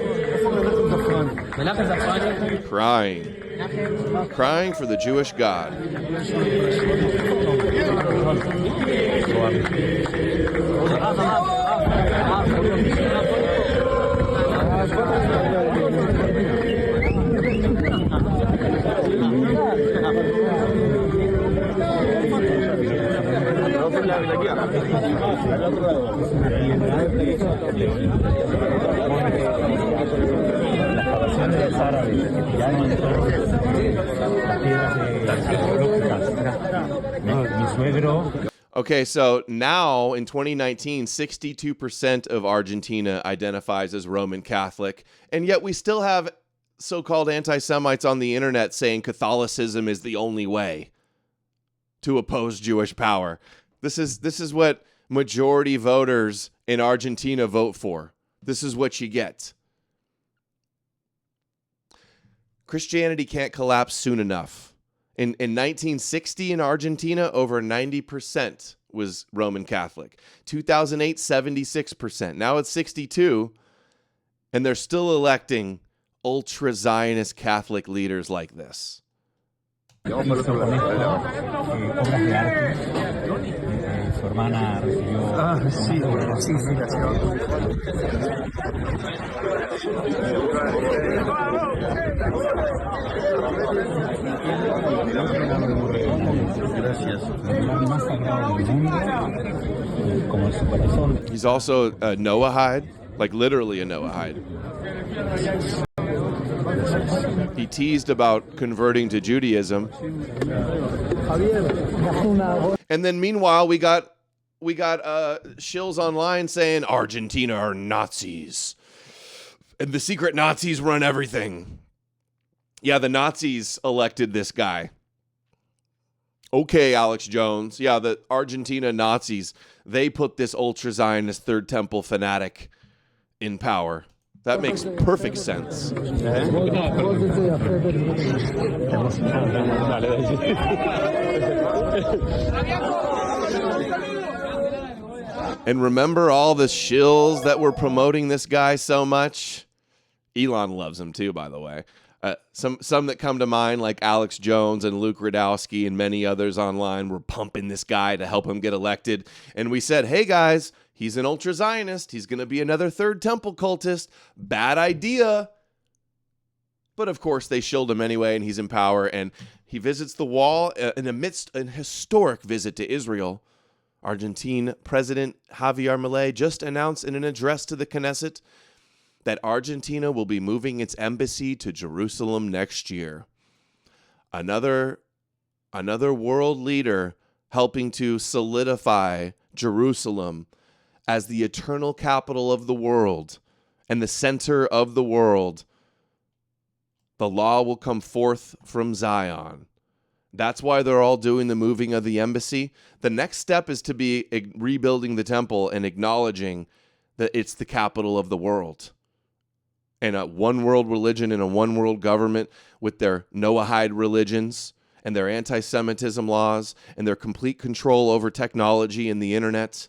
Crying for the Jewish God. Okay, so now in 2019, 62% of Argentina identifies as Roman Catholic, and yet we still have so-called anti-Semites on the internet saying Catholicism is the only way to oppose Jewish power. This is what majority voters in Argentina vote for. This is what you get. Christianity can't collapse soon enough. In 1960 in Argentina, over 90% was Roman Catholic. 2008, 76%. Now it's 62%, and they're still electing ultra-Zionist Catholic leaders like this. He's also a Noahide, like literally a Noahide. He teased about converting to Judaism. And then meanwhile, we got shills online saying Argentina are Nazis. And the secret Nazis run everything. Yeah, the Nazis elected this guy. Okay, Alex Jones. Yeah, the Argentina Nazis, they put this ultra-Zionist Third Temple fanatic in power. That makes perfect sense. And remember all the shills that were promoting this guy so much? Elon loves him too, by the way. Some that come to mind, like Alex Jones and Luke Radowski and many others online, were pumping this guy to help him get elected. And we said, hey guys, he's an ultra-Zionist. He's going to be another Third Temple cultist. Bad idea. But of course, they shilled him anyway, and he's in power. And he visits the wall and amidst an historic visit to Israel. Argentine President Javier Milei just announced in an address to the Knesset that Argentina will be moving its embassy to Jerusalem next year. Another world leader helping to solidify Jerusalem as the eternal capital of the world and the center of the world. The law will come forth from Zion. That's why they're all doing the moving of the embassy. The next step is to be rebuilding the temple and acknowledging that it's the capital of the world. And a one world religion and a one world government with their Noahide religions and their anti-Semitism laws and their complete control over technology and the internet,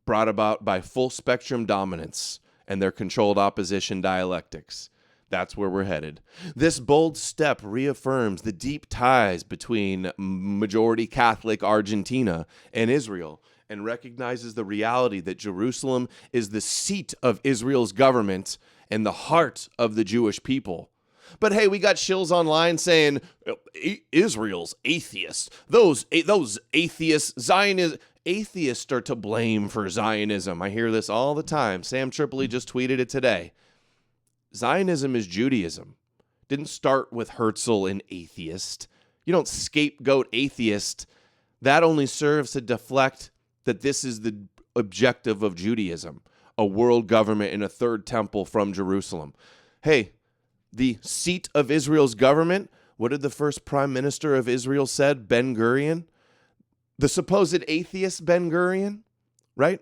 brought about by full spectrum dominance and their controlled opposition dialectics. That's where we're headed. This bold step reaffirms the deep ties between majority Catholic Argentina and Israel, and recognizes the reality that Jerusalem is the seat of Israel's government and the heart of the Jewish people. But hey, we got shills online saying Israel's atheists. Those atheists, atheists are to blame for Zionism. I hear this all the time. Sam Tripoli just tweeted it today. Zionism is Judaism. Didn't start with Herzl, an atheist. You don't scapegoat atheist. That only serves to deflect that this is the objective of Judaism, a world government and a third temple from Jerusalem. Hey, the seat of Israel's government What did the first prime minister of Israel said? Ben Gurion? The supposed atheist Ben Gurion, right?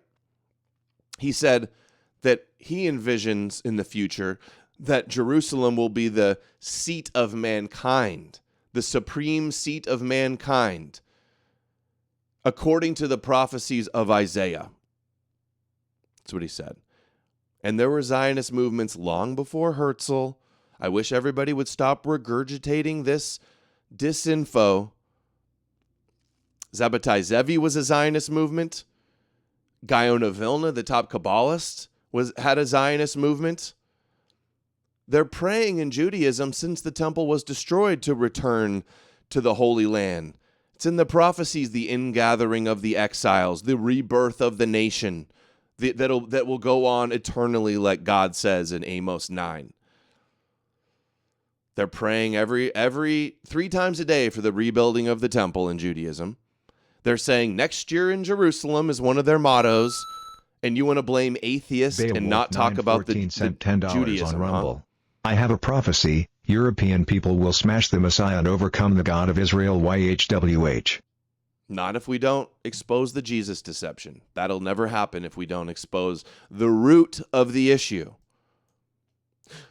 He said that he envisions in the future that Jerusalem will be the seat of mankind, the supreme seat of mankind, according to the prophecies of Isaiah. That's what he said. And there were Zionist movements long before Herzl. I wish everybody would stop regurgitating this disinfo. Zabbatai Zevi was a Zionist movement. Gaon of Vilna, the top Kabbalist, had a Zionist movement. They're praying in Judaism since the temple was destroyed to return to the Holy Land. It's in the prophecies, the ingathering of the exiles, the rebirth of the nation that will go on eternally, like God says in Amos 9. They're praying every 3 times a day for the rebuilding of the temple in Judaism. They're saying next year in Jerusalem is one of their mottos, and you want to blame atheists and not talk about the Judaism, on Rumble. huh? I have a prophecy, European people will smash the Messiah and overcome the God of Israel YHWH. Not if we don't expose the Jesus deception. That'll never happen if we don't expose the root of the issue.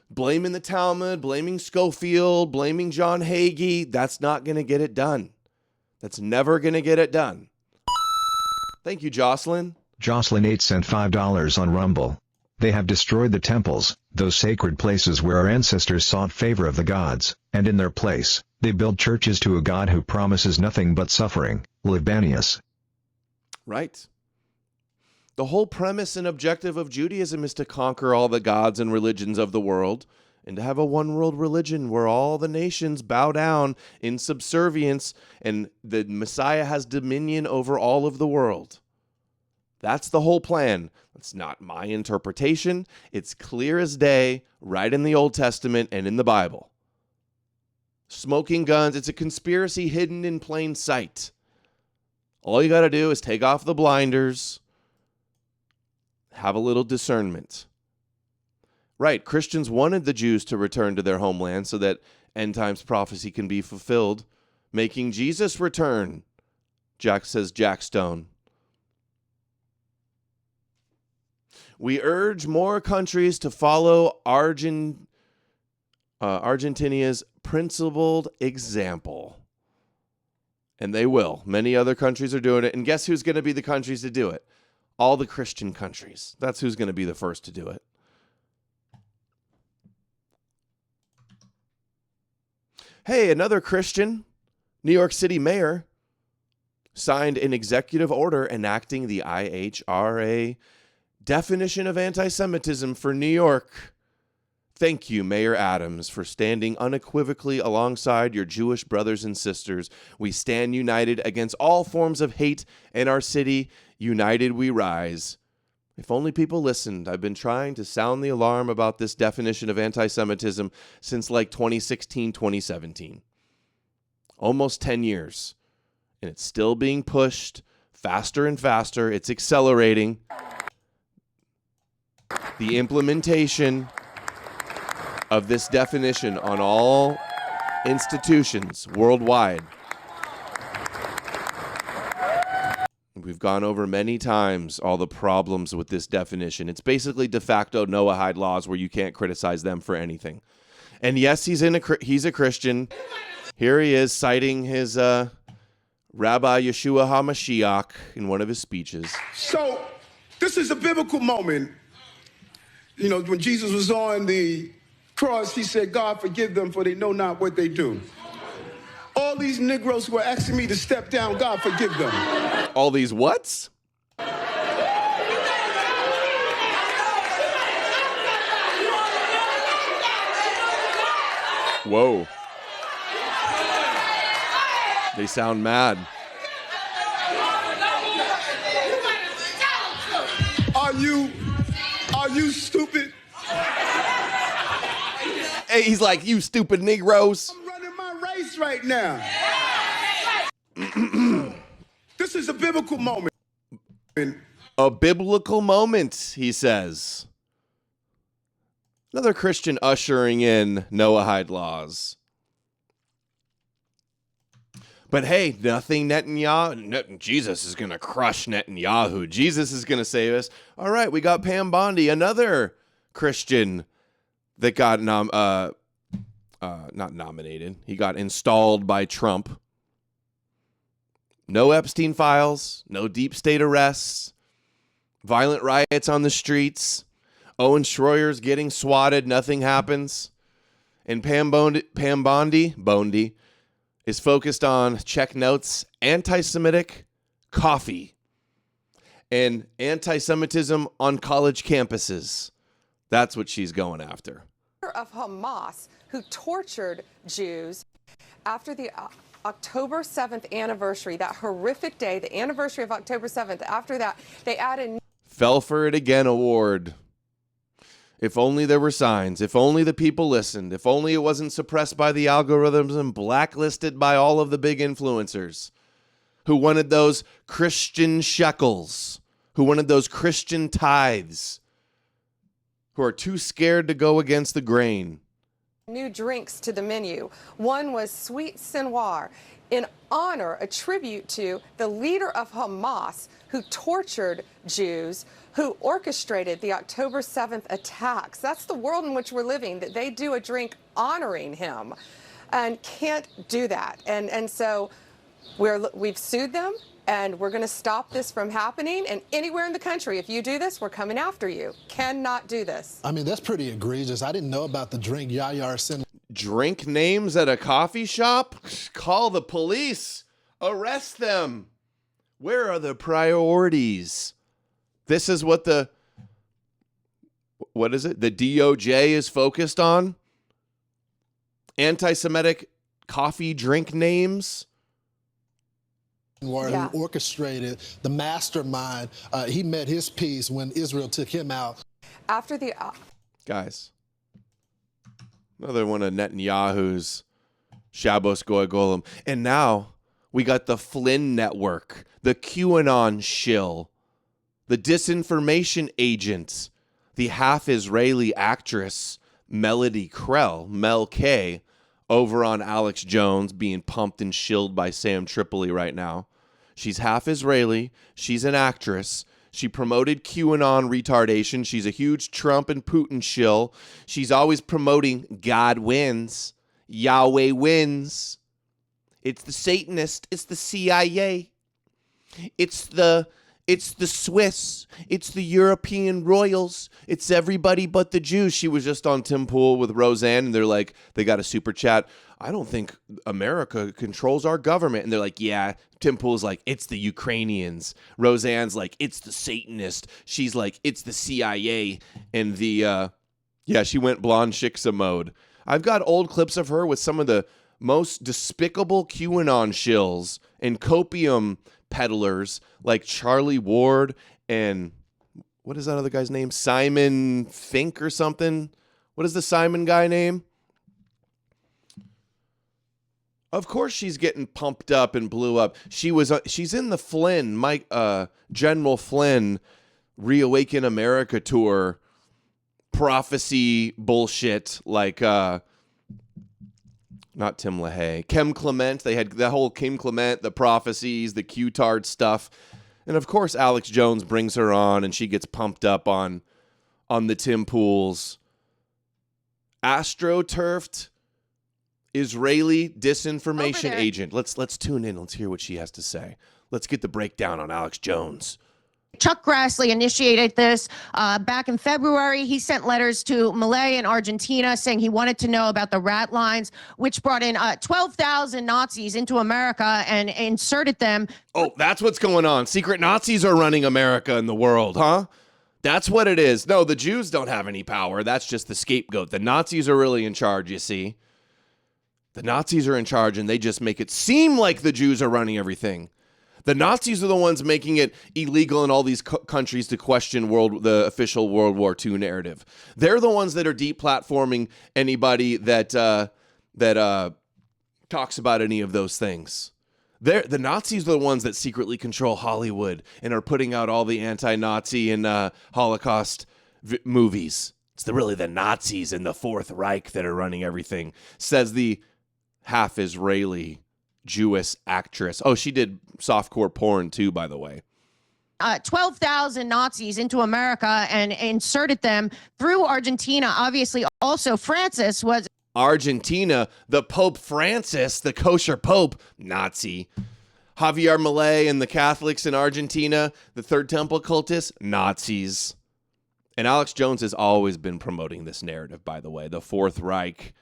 Blaming the Talmud, blaming Schofield, blaming John Hagee, that's not going to get it done. That's never going to get it done. Thank you, Jocelyn. Jocelyn 8 sent $5 on Rumble. They have destroyed the temples, those sacred places where our ancestors sought favor of the gods, and in their place, they build churches to a God who promises nothing but suffering, Libanius. Right. The whole premise and objective of Judaism is to conquer all the gods and religions of the world, and to have a one-world religion where all the nations bow down in subservience, and the Messiah has dominion over all of the world. That's the whole plan. It's not my interpretation. It's clear as day, right in the Old Testament and in the Bible. Smoking guns, it's a conspiracy hidden in plain sight. All you got to do is take off the blinders, have a little discernment. Right, Christians wanted the Jews to return to their homeland so that end times prophecy can be fulfilled, making Jesus return, says Jack Stone. We urge more countries to follow Argentina's principled example. And they will. Many other countries are doing it. And guess who's going to be the countries to do it? All the Christian countries. That's who's going to be the first to do it. Hey, another Christian, New York City mayor, signed an executive order enacting the IHRA definition of anti-Semitism for New York. Thank you, Mayor Adams, for standing unequivocally alongside your Jewish brothers and sisters. We stand united against all forms of hate in our city. United we rise. If only people listened. I've been trying to sound the alarm about this definition of anti-Semitism since like 2016, 2017. Almost 10 years. And it's still being pushed faster and faster. It's accelerating. The implementation of this definition on all institutions worldwide. We've gone over many times all the problems with this definition. It's basically de facto Noahide laws where you can't criticize them for anything. And yes, he's a Christian. Here he is citing his Rabbi Yeshua HaMashiach in one of his speeches. So this is a biblical moment. You know, when Jesus was on the cross, he said, God, forgive them, for they know not what they do. All these Negroes who are asking me to step down, God, forgive them. All these whats? Whoa. They sound mad. Are you stupid? Hey, he's like, you stupid Negroes. I'm running my race right now. This is a biblical moment. A biblical moment, he says. Another Christian ushering in Noahide laws. But hey, nothing Netanyahu. Jesus is going to crush Netanyahu. Jesus is going to save us. All right, we got Pam Bondi, another Christian that got not nominated. He got installed by Trump. No Epstein files, no deep state arrests, violent riots on the streets. Owen Schroyer's getting swatted, nothing happens. And Pam Bondi is focused on, check notes, anti-Semitic coffee and anti-Semitism on college campuses. That's what she's going after. Of Hamas who tortured Jews after the October 7th anniversary, that horrific day, the anniversary of October 7th. After that, they added... Fell for it again award. If only there were signs. If only the people listened. If only it wasn't suppressed by the algorithms and blacklisted by all of the big influencers who wanted those Christian shekels, who wanted those Christian tithes, who are too scared to go against the grain. New drinks to the menu. One was Sweet Sinoir, in honor, a tribute to the leader of Hamas who tortured Jews, who orchestrated the October 7th attacks. That's the world in which we're living, that they do a drink honoring him and can't do that. And so we've sued them, and we're going to stop this from happening. And anywhere in the country, if you do this, we're coming after you. Cannot do this. I mean, that's pretty egregious. I didn't know about the drink Yahya sent. Drink names at a coffee shop? Call the police. Arrest them. Where are the priorities? This is what the DOJ is focused on? Anti-Semitic coffee drink names? Who orchestrated the mastermind. He met his piece when Israel took him out. After the... Guys, another one of Netanyahu's Shabbos Goy Golem. And now we got the Flynn Network, the QAnon shill, the disinformation agent, the half-Israeli actress Melody Krell, Mel K, over on Alex Jones being pumped and shilled by Sam Tripoli right now. She's half Israeli. She's an actress. She promoted QAnon retardation. She's a huge Trump and Putin shill. She's always promoting God wins. Yahweh wins. It's the Satanist. It's the CIA. It's the Swiss. It's the European royals. It's everybody but the Jews. She was just on Tim Pool with Roseanne, and they're like, they got a super chat. I don't think America controls our government. And they're like, yeah. Tim Pool's like, it's the Ukrainians. Roseanne's like, it's the Satanist. She's like, it's the CIA. And she went blonde shiksa mode. I've got old clips of her with some of the most despicable QAnon shills and copium peddlers like Charlie Ward and what is that other guy's name? Simon Fink or something? What is the Simon guy name? Of course she's getting pumped up and blew up. She's in the Flynn, General Flynn Reawaken America tour prophecy bullshit like not Tim LaHaye, Kim Clement. They had the whole Kim Clement, the prophecies, the Q-tard stuff. And of course Alex Jones brings her on and she gets pumped up on the Tim Pools. AstroTurfed Israeli disinformation agent. Let's tune in. Let's hear what she has to say. Let's get the breakdown on Alex Jones. Chuck Grassley initiated this back in February. He sent letters to Malay and Argentina saying he wanted to know about the rat lines, which brought in 12,000 Nazis into America and inserted them. Oh, that's what's going on. Secret Nazis are running America and the world, huh? That's what it is. No, the Jews don't have any power. That's just the scapegoat. The Nazis are really in charge, you see. The Nazis are in charge, and they just make it seem like the Jews are running everything. The Nazis are the ones making it illegal in all these countries to question the official World War II narrative. They're the ones that are deplatforming anybody that talks about any of those things. The Nazis are the ones that secretly control Hollywood and are putting out all the anti-Nazi and Holocaust movies. It's really the Nazis and the Fourth Reich that are running everything, says the half-Israeli Jewish actress. Oh, she did softcore porn too, by the way. 12,000 Nazis into America and inserted them through Argentina. Obviously, also Francis was Argentina, the Pope Francis, the kosher Pope, Nazi. Javier Milei and the Catholics in Argentina, the Third Temple cultists, Nazis. And Alex Jones has always been promoting this narrative, by the way. The Fourth Reich,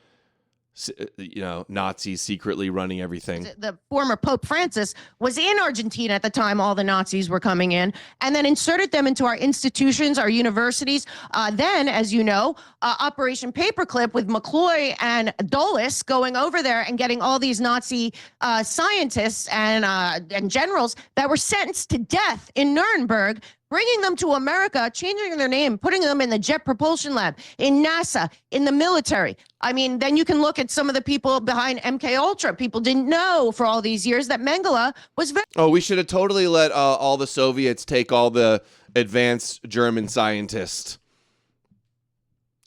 Nazis secretly running everything. the former Pope Francis was in Argentina at the time all the Nazis were coming in, and then inserted them into our institutions, our universities. Then, as you know, Operation Paperclip with McCloy and Dulles going over there and getting all these Nazi scientists and generals that were sentenced to death in Nuremberg, bringing them to America, changing their name, putting them in the Jet Propulsion Lab, in NASA, in the military. I mean, then you can look at some of the people behind MK Ultra. People didn't know for all these years that Mengele was very... Oh, we should have totally let all the Soviets take all the advanced German scientists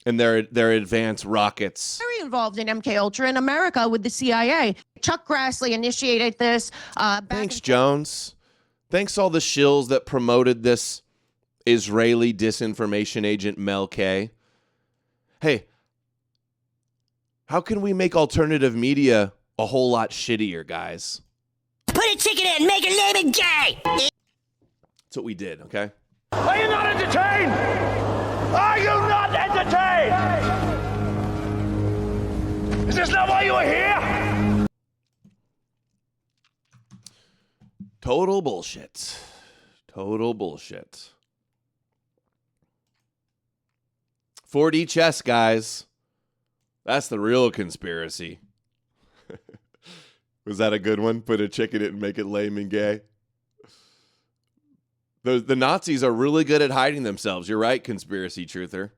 and their advanced rockets. Very involved in MK Ultra in America with the CIA. Chuck Grassley initiated this. Thanks, Jones. Thanks all the shills that promoted this Israeli disinformation agent Mel K. Hey, how can we make alternative media a whole lot shittier, guys? Put a ticket in, make a name gay! That's what we did, okay? Are you not entertained? Are you not entertained? Is this not why you are here? Total bullshit. Total bullshit. 4D chess, guys. That's the real conspiracy. Was that a good one? Put a chick in it and make it lame and gay? The Nazis are really good at hiding themselves. You're right, conspiracy truther.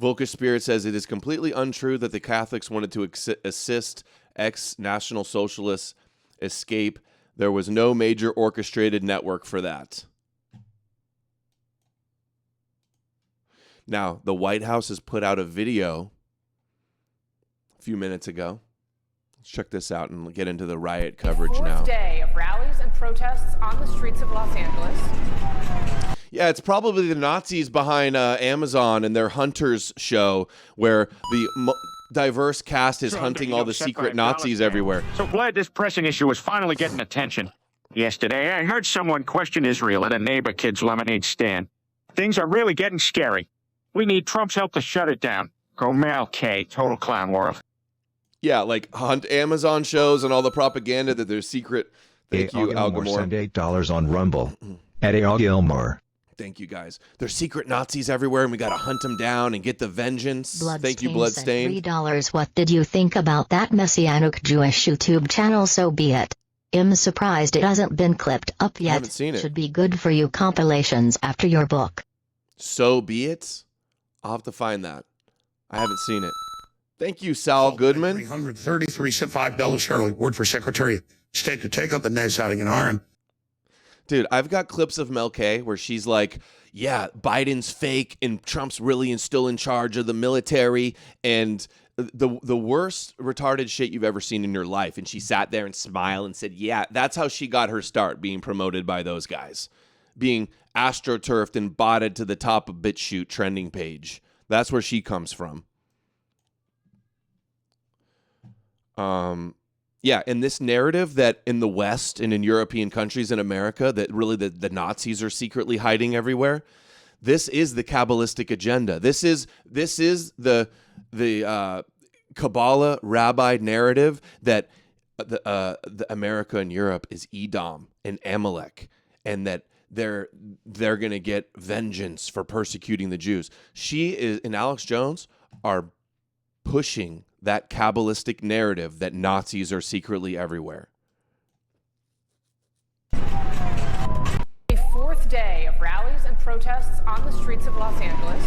Volkish Spirit says it is completely untrue that the Catholics wanted to assist ex-National Socialists escape. There was no major orchestrated network for that. Now, the White House has put out a video a few minutes ago. Let's check this out and get into the riot coverage now. Fourth day of rallies and protests on the streets of Los Angeles. Yeah, it's probably the Nazis behind Amazon and their Hunters show, where the diverse cast is hunting all the secret Nazis everywhere. So glad this pressing issue is finally getting attention. Yesterday, I heard someone question Israel at a neighbor kid's lemonade stand. Things are really getting scary. We need Trump's help to shut it down. Go Mel K, total clown world. Yeah, like hunt Amazon shows and all the propaganda that they're secret. Thank you, Al Gilmore. Send $8 on Rumble. At Al Gilmore. Thank you, guys. There's secret Nazis everywhere, and we got to hunt them down and get the vengeance. Thank you, Bloodstain. $3. What did you think about that Messianic Jewish YouTube channel? So be it. I'm surprised it hasn't been clipped up yet. I haven't seen it. Should be good for you compilations after your book. So be it. I'll have to find that. I haven't seen it. Thank you, Sal Goodman. 333 $5 Shirley, word for Secretary of State to take up the Netanyahu in Iran. Dude, I've got clips of Mel K where she's like, yeah, Biden's fake and Trump's really still in charge of the military and the worst retarded shit you've ever seen in your life. And she sat there and smiled and said, yeah, that's how she got her start being promoted by those guys. Being astroturfed and botted to the top of BitChute trending page. That's where she comes from. Yeah, and this narrative that in the West and in European countries in America that really the Nazis are secretly hiding everywhere, this is the Kabbalistic agenda. This is the Kabbalah rabbi narrative that the America and Europe is Edom and Amalek, and that they're going to get vengeance for persecuting the Jews. She is and Alex Jones are pushing that Kabbalistic narrative that Nazis are secretly everywhere. A fourth day of rallies and protests on the streets of Los Angeles.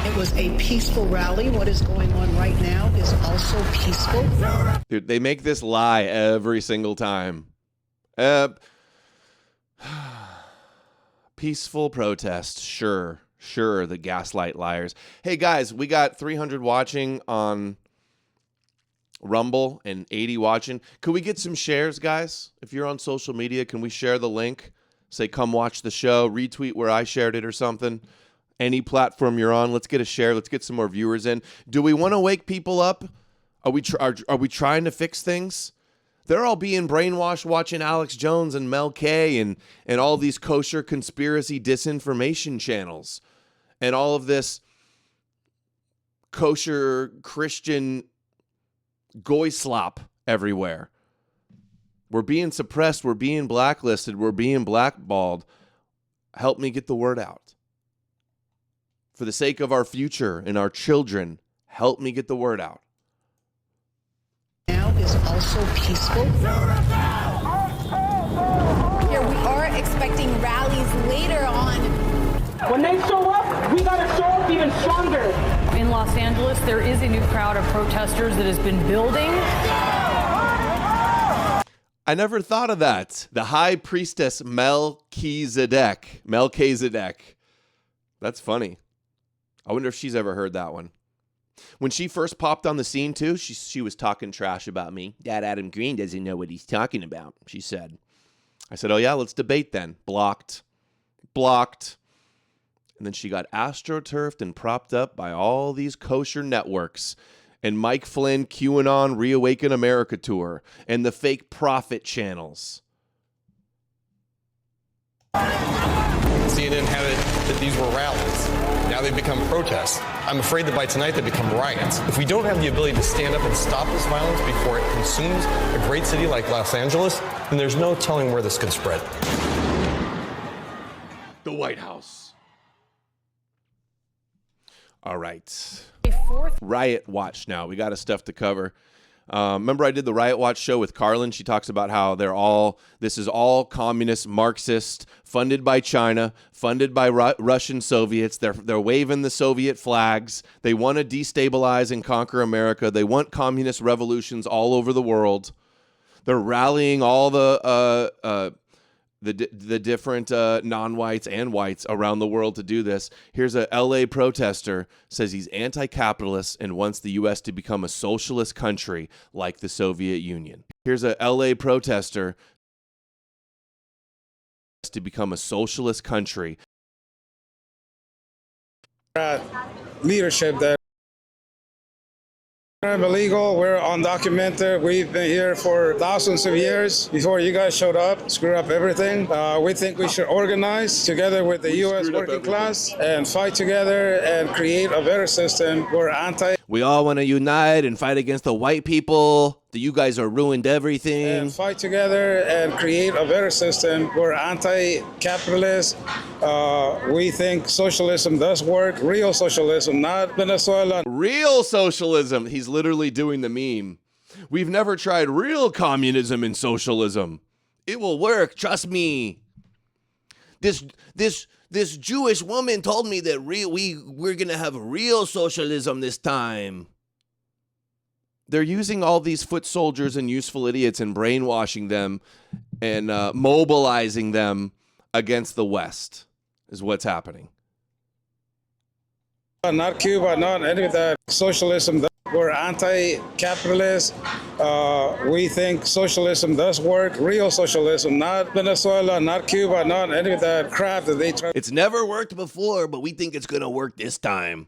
It was a peaceful rally. What is going on right now is also peaceful. Dude, they make this lie every single time. Peaceful protest, sure. Sure, the gaslight liars. Hey, guys, we got 300 watching on Rumble and 80 watching. Could we get some shares, guys? If you're on social media, can we share the link? Say, come watch the show. Retweet where I shared it or something. Any platform you're on, let's get a share. Let's get some more viewers in. Do we want to wake people up? Are we trying to fix things? They're all being brainwashed watching Alex Jones and Mel K and all these kosher conspiracy disinformation channels and all of this kosher Christian goy slop everywhere. We're being suppressed. We're being blacklisted. We're being blackballed. Help me get the word out. For the sake of our future and our children, help me get the word out. Now is also peaceful. Here we are expecting rallies later on. When they show up, we gotta show up even stronger. In Los Angeles, there is a new crowd of protesters that has been building. I never thought of that. The high priestess Melchizedek. That's funny. I wonder if she's ever heard that one. When she first popped on the scene, too, she was talking trash about me. That Adam Green doesn't know what he's talking about, she said. I said, oh, yeah, let's debate then. Blocked. And then she got astroturfed and propped up by all these kosher networks and Mike Flynn, QAnon, Reawaken America Tour, and the fake prophet channels. CNN had it that these were rallies. Now they've become protests. I'm afraid that by tonight they become riots. If we don't have the ability to stand up and stop this violence before it consumes a great city like Los Angeles, then there's no telling where this could spread. The White House. All right. Riot Watch now. We got stuff to cover. Remember I did the Riot Watch show with Carlin? She talks about how this is all communist, Marxist, funded by China, funded by Russian Soviets. They're waving the Soviet flags. They want to destabilize and conquer America. They want communist revolutions all over the world. They're rallying all the different non-whites and whites around the world to do this. Here's a LA protester, says he's anti-capitalist and wants the U.S. to become a socialist country like the Soviet Union. Here's a LA protester to become a socialist country. Leadership that illegal, we're undocumented. We've been here for thousands of years before you guys showed up, screw up everything. We think we should organize together with the U.S. working class and fight together and create a better system. We all want to unite and fight against the white people. You guys are ruined everything. And fight together and create a better system. We're anti-capitalist. We think socialism does work. Real socialism, not Venezuela. Real socialism. He's literally doing the meme. We've never tried real communism and socialism. It will work. Trust me. This Jewish woman told me that we're going to have real socialism this time. They're using all these foot soldiers and useful idiots and brainwashing them and mobilizing them against the West is what's happening. Not Cuba, not any of that. Socialism, we're anti-capitalist. We think socialism does work. Real socialism, not Venezuela, not Cuba, not any of that crap that they try. It's never worked before, but we think it's going to work this time.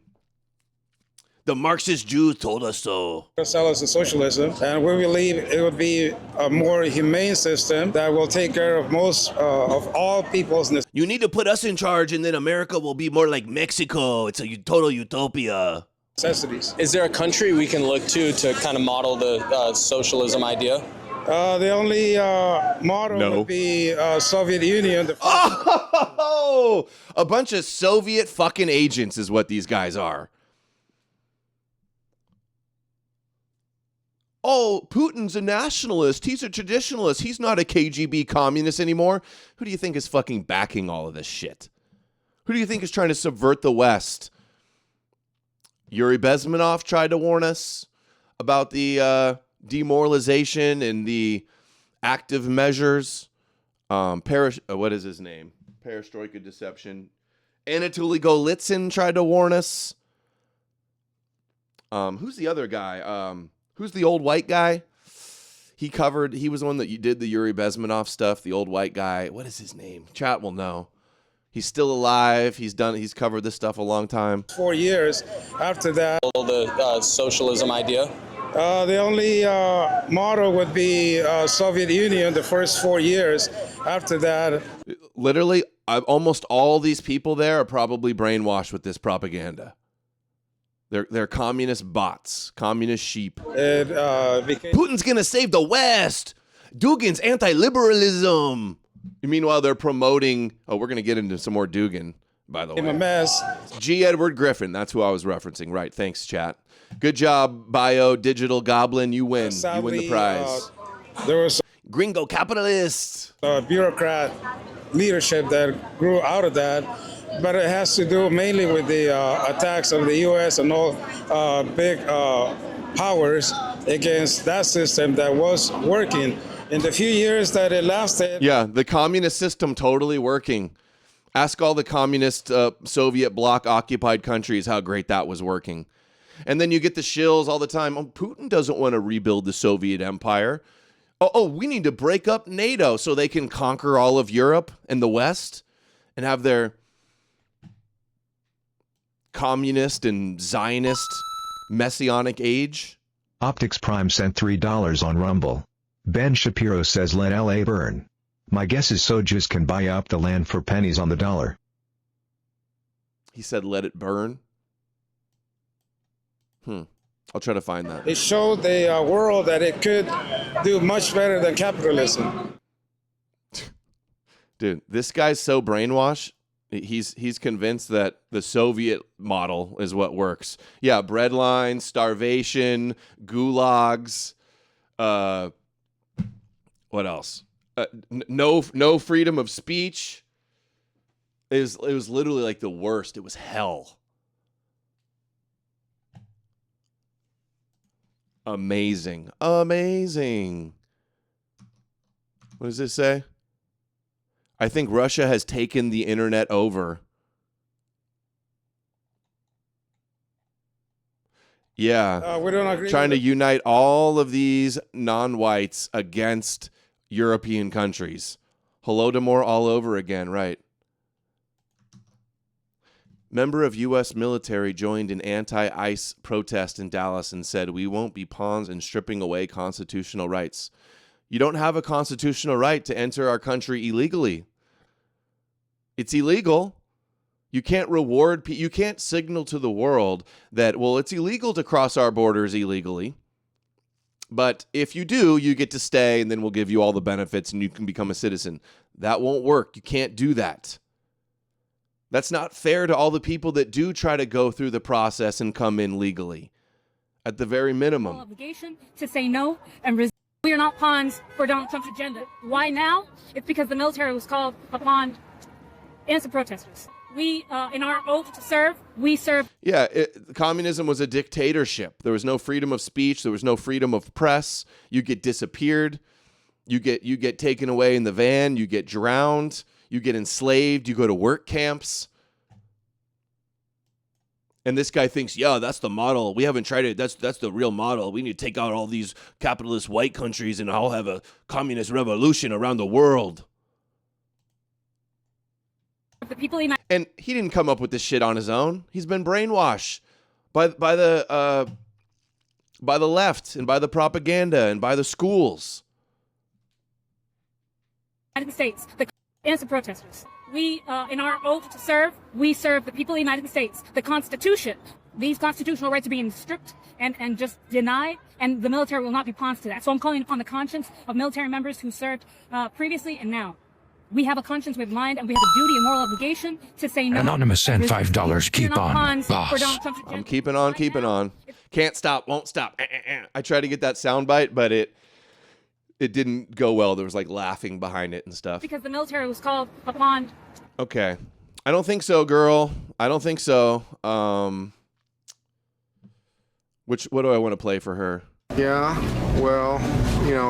The Marxist Jews told us so. Sell us a socialism, and we believe it would be a more humane system that will take care of most of all people's needs. You need to put us in charge, and then America will be more like Mexico. It's a total utopia. Necessities. Is there a country we can look to kind of model the socialism idea? The only model would be Soviet Union. Oh, a bunch of Soviet fucking agents is what these guys are. Oh, Putin's a nationalist. He's a traditionalist. He's not a KGB communist anymore. Who do you think is fucking backing all of this shit? Who do you think is trying to subvert the West? Yuri Bezmenov tried to warn us about the demoralization and the active measures. What is his name? Perestroika deception. Anatoly Golitsyn tried to warn us. Who's the other guy? Who's the old white guy? He was the one that you did the Yuri Bezmenov stuff, the old white guy. What is his name? Chat will know. He's still alive. He's covered this stuff a long time. 4 years after that. The socialism idea. The only model would be Soviet Union the first 4 years. After that. Literally, almost all these people there are probably brainwashed with this propaganda. They're communist bots, communist sheep. Putin's going to save the West. Dugin's anti-liberalism. Meanwhile, they're promoting... Oh, we're going to get into some more Dugin, by the way. I'm a mess. G. Edward Griffin. That's who I was referencing. Right. Thanks, chat. Good job, Bio Digital Goblin. You win. Sadly, you win the prize. There was Gringo capitalist. Bureaucrat leadership that grew out of that. But it has to do mainly with the attacks of the U.S. and all big powers against that system that was working. In the few years that it lasted. Yeah, the communist system totally working. Ask all the communist Soviet bloc occupied countries how great that was working. And then you get the shills all the time. Oh, Putin doesn't want to rebuild the Soviet empire. Oh, we need to break up NATO so they can conquer all of Europe and the West and have their communist and Zionist messianic age. Optics Prime sent $3 on Rumble. Ben Shapiro says let LA burn. My guess is Sojus can buy up the land for pennies on the dollar. He said let it burn. I'll try to find that. It showed the world that it could do much better than capitalism. Dude, this guy's so brainwashed. He's convinced that the Soviet model is what works. Yeah, breadlines, starvation, gulags. What else? No freedom of speech. It was literally like the worst. It was hell. Amazing. What does this say? I think Russia has taken the internet over. Yeah. We don't agree. Trying to unite all of these non-whites against European countries. Holodomor all over again, right? Member of U.S. military joined an anti-ICE protest in Dallas and said, "We won't be pawns in stripping away constitutional rights." You don't have a constitutional right to enter our country illegally. It's illegal. You can't you can't signal to the world that, well, it's illegal to cross our borders illegally. But if you do, you get to stay and then we'll give you all the benefits and you can become a citizen. That won't work. You can't do that. That's not fair to all the people that do try to go through the process and come in legally. At the very minimum. Obligation to say no and resist. We are not pawns for Donald Trump's agenda. Why now? It's because the military was called upon innocent protesters. We, in our oath to serve, we serve. Yeah, communism was a dictatorship. There was no freedom of speech. There was no freedom of press. You get disappeared. You get taken away in the van. You get drowned. You get enslaved. You go to work camps. And this guy thinks, yeah, that's the model. We haven't tried it. That's the real model. We need to take out all these capitalist white countries and I'll have a communist revolution around the world. The people and he didn't come up with this shit on his own. He's been brainwashed by the left and by the propaganda and by the schools. United States, the innocent protesters. We, in our oath to serve, we serve the people of the United States. The Constitution, these constitutional rights are being stripped and just denied, and the military will not be pawns to that. So I'm calling upon the conscience of military members who served previously and now. We have a conscience, we have a mind, and we have a duty and moral obligation to say no. Anonymous sent $5. Keep on, boss. I'm keeping on. Can't stop, won't stop. I tried to get that soundbite, but it didn't go well. There was like laughing behind it and stuff. Because the military was called upon. Okay. I don't think so, girl. I don't think so. What do I want to play for her? Yeah, well,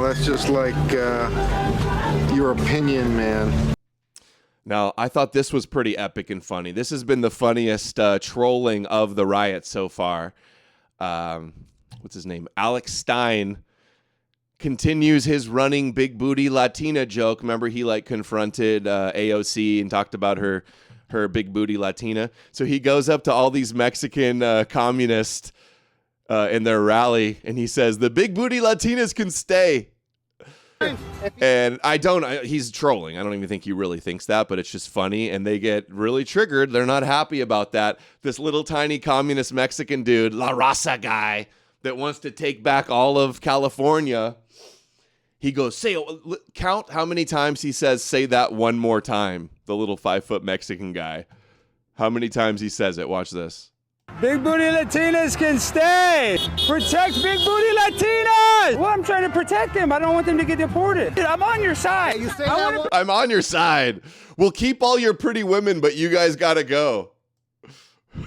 that's just like your opinion, man. Now, I thought this was pretty epic and funny. This has been the funniest trolling of the riot so far. What's his name? Alex Stein continues his running big booty Latina joke. Remember, he like confronted AOC and talked about her big booty Latina. So he goes up to all these Mexican communists in their rally, and he says, "The big booty Latinas can stay." And he's trolling. I don't even think he really thinks that, but it's just funny. And they get really triggered. They're not happy about that. This little tiny communist Mexican dude, La Raza guy, that wants to take back all of California. He goes, count how many times he says, "Say that one more time." The little 5-foot Mexican guy. How many times he says it? Watch this. Big booty Latinas can stay. Protect big booty Latinas. Well, I'm trying to protect them. I don't want them to get deported. I'm on your side. I'm on your side. We'll keep all your pretty women, but you guys gotta go.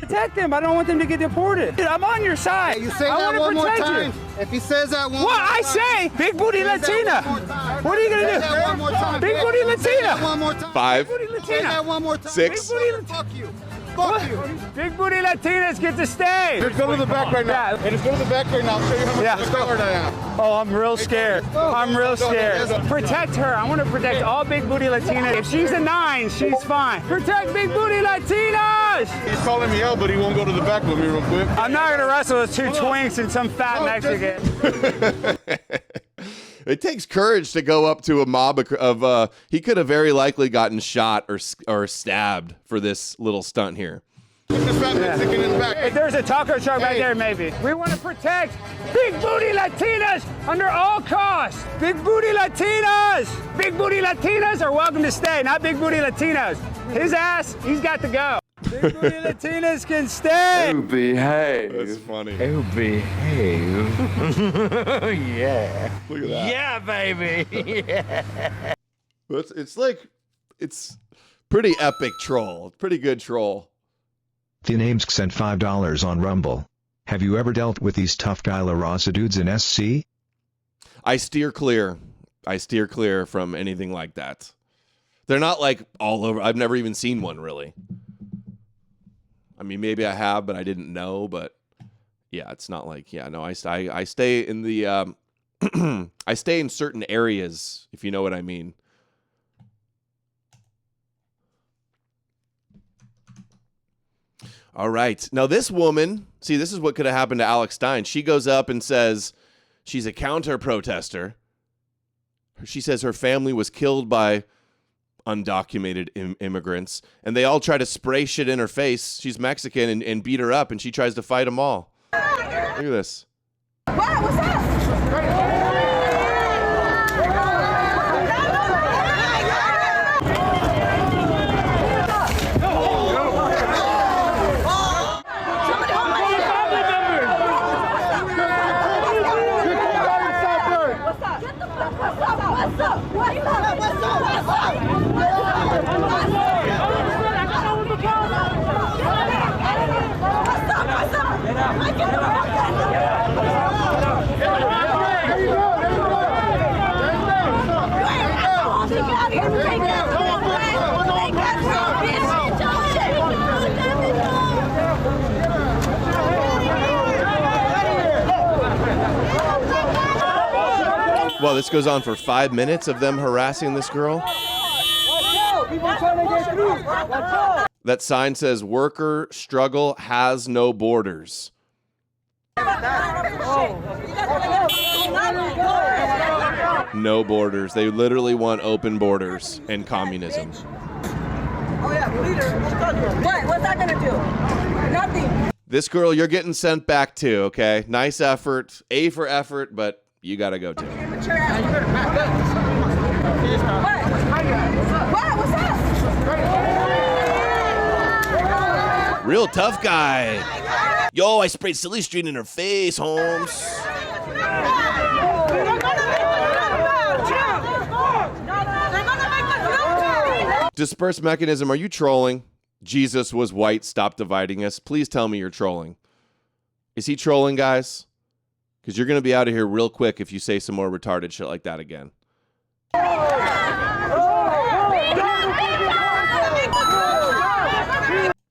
Protect them. I don't want them to get deported. I'm on your side. You say that one more time. If he says that one more time. I say big booty Latina. What are you gonna do? That one more time. Big booty Latina. One more time. 5, Say that one more time. 6. Fuck you. Fuck you. Big booty Latinas get to stay. Let's go to the back right now. Hey, let's go to the back right now. I'll show you how much scared I am. Oh, I'm real scared. I'm real scared. Protect her. I want to protect all big booty Latinas. If she's a 9, she's fine. Protect big booty Latinas. He's calling me out, but he won't go to the back with me real quick. I'm not gonna wrestle with 2 twinks and some fat Mexican. It takes courage to go up to a mob of he could have very likely gotten shot or stabbed for this little stunt here. If there's a taco truck right there, maybe. We want to protect big booty Latinas under all costs. Big booty Latinas. Big booty Latinas are welcome to stay, not big booty Latinos. His ass, he's got to go. Big booty Latinas can stay. Oh, behave. That's funny. Oh, behave. Yeah. Look at that. Yeah, baby. Yeah. It's pretty epic troll. Pretty good troll. The names sent $5 on Rumble. Have you ever dealt with these tough guy La Raza dudes in SC? I steer clear. From anything like that. They're not like all over. I've never even seen one really. I mean, maybe I have, but I didn't know. But yeah, it's not like, no, I stay in the, I stay in certain areas, if you know what I mean. All right. Now this woman, see, this is what could have happened to Alex Stein. She goes up and says she's a counter-protester. She says her family was killed by undocumented immigrants, and they all try to spray shit in her face. She's Mexican and beat her up, and she tries to fight them all. Look at this. What? What's up? Well, this goes on for 5 minutes of them harassing this girl. That sign says, "Worker struggle has no borders." No borders. They literally want open borders and communism. Oh yeah, leader. What? What's that gonna do? Nothing. This girl, you're getting sent back too, okay? Nice effort. A for effort, but you gotta go too. What? What's up? Real tough guy. Yo, I sprayed Silly Street in her face, Holmes. Disperse mechanism, are you trolling? Jesus was white, stop dividing us. Please tell me you're trolling. Is he trolling, guys? Because you're going to be out of here real quick if you say some more retarded shit like that again.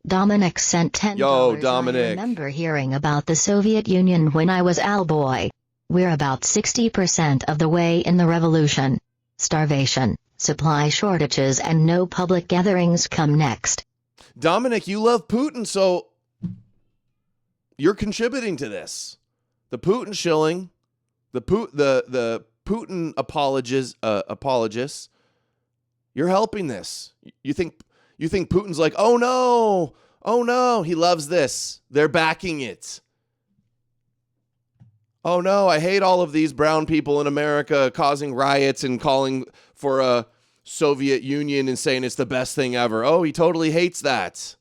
Dominic sent $10. Yo, Dominic. I remember hearing about the Soviet Union when I was a boy. We're about 60% of the way in the revolution. Starvation, supply shortages, and no public gatherings come next. Dominic, you love Putin, so you're contributing to this. The Putin shilling, the Putin apologists, you're helping this. You think Putin's like, oh no, he loves this. They're backing it. Oh no, I hate all of these brown people in America causing riots and calling for a Soviet Union and saying it's the best thing ever. Oh, he totally hates that.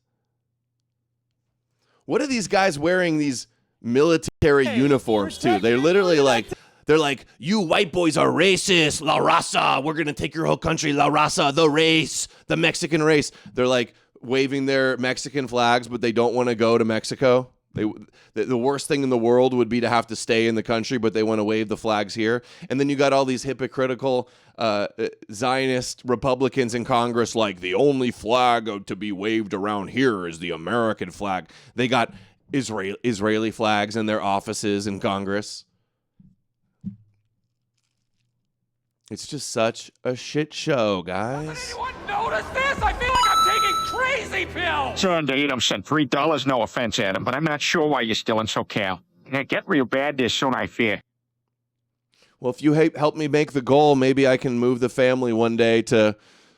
What are these guys wearing these military uniforms too? They're literally like, you white boys are racist, la raza. We're going to take your whole country, la raza, the race, the Mexican race. They're like waving their Mexican flags, but they don't want to go to Mexico. The worst thing in the world would be to have to stay in the country, but they want to wave the flags here. And then you got all these hypocritical Zionist Republicans in Congress, like the only flag to be waved around here is the American flag. They got Israeli flags in their offices in Congress. It's just such a shit show, guys. Does anyone notice this? I feel like I'm taking crazy pills. Son, Adam sent $3. No offense, Adam, but I'm not sure why you're still in SoCal. It get real bad there soon, I fear. Well, if you help me make the goal, maybe I can move the family one day to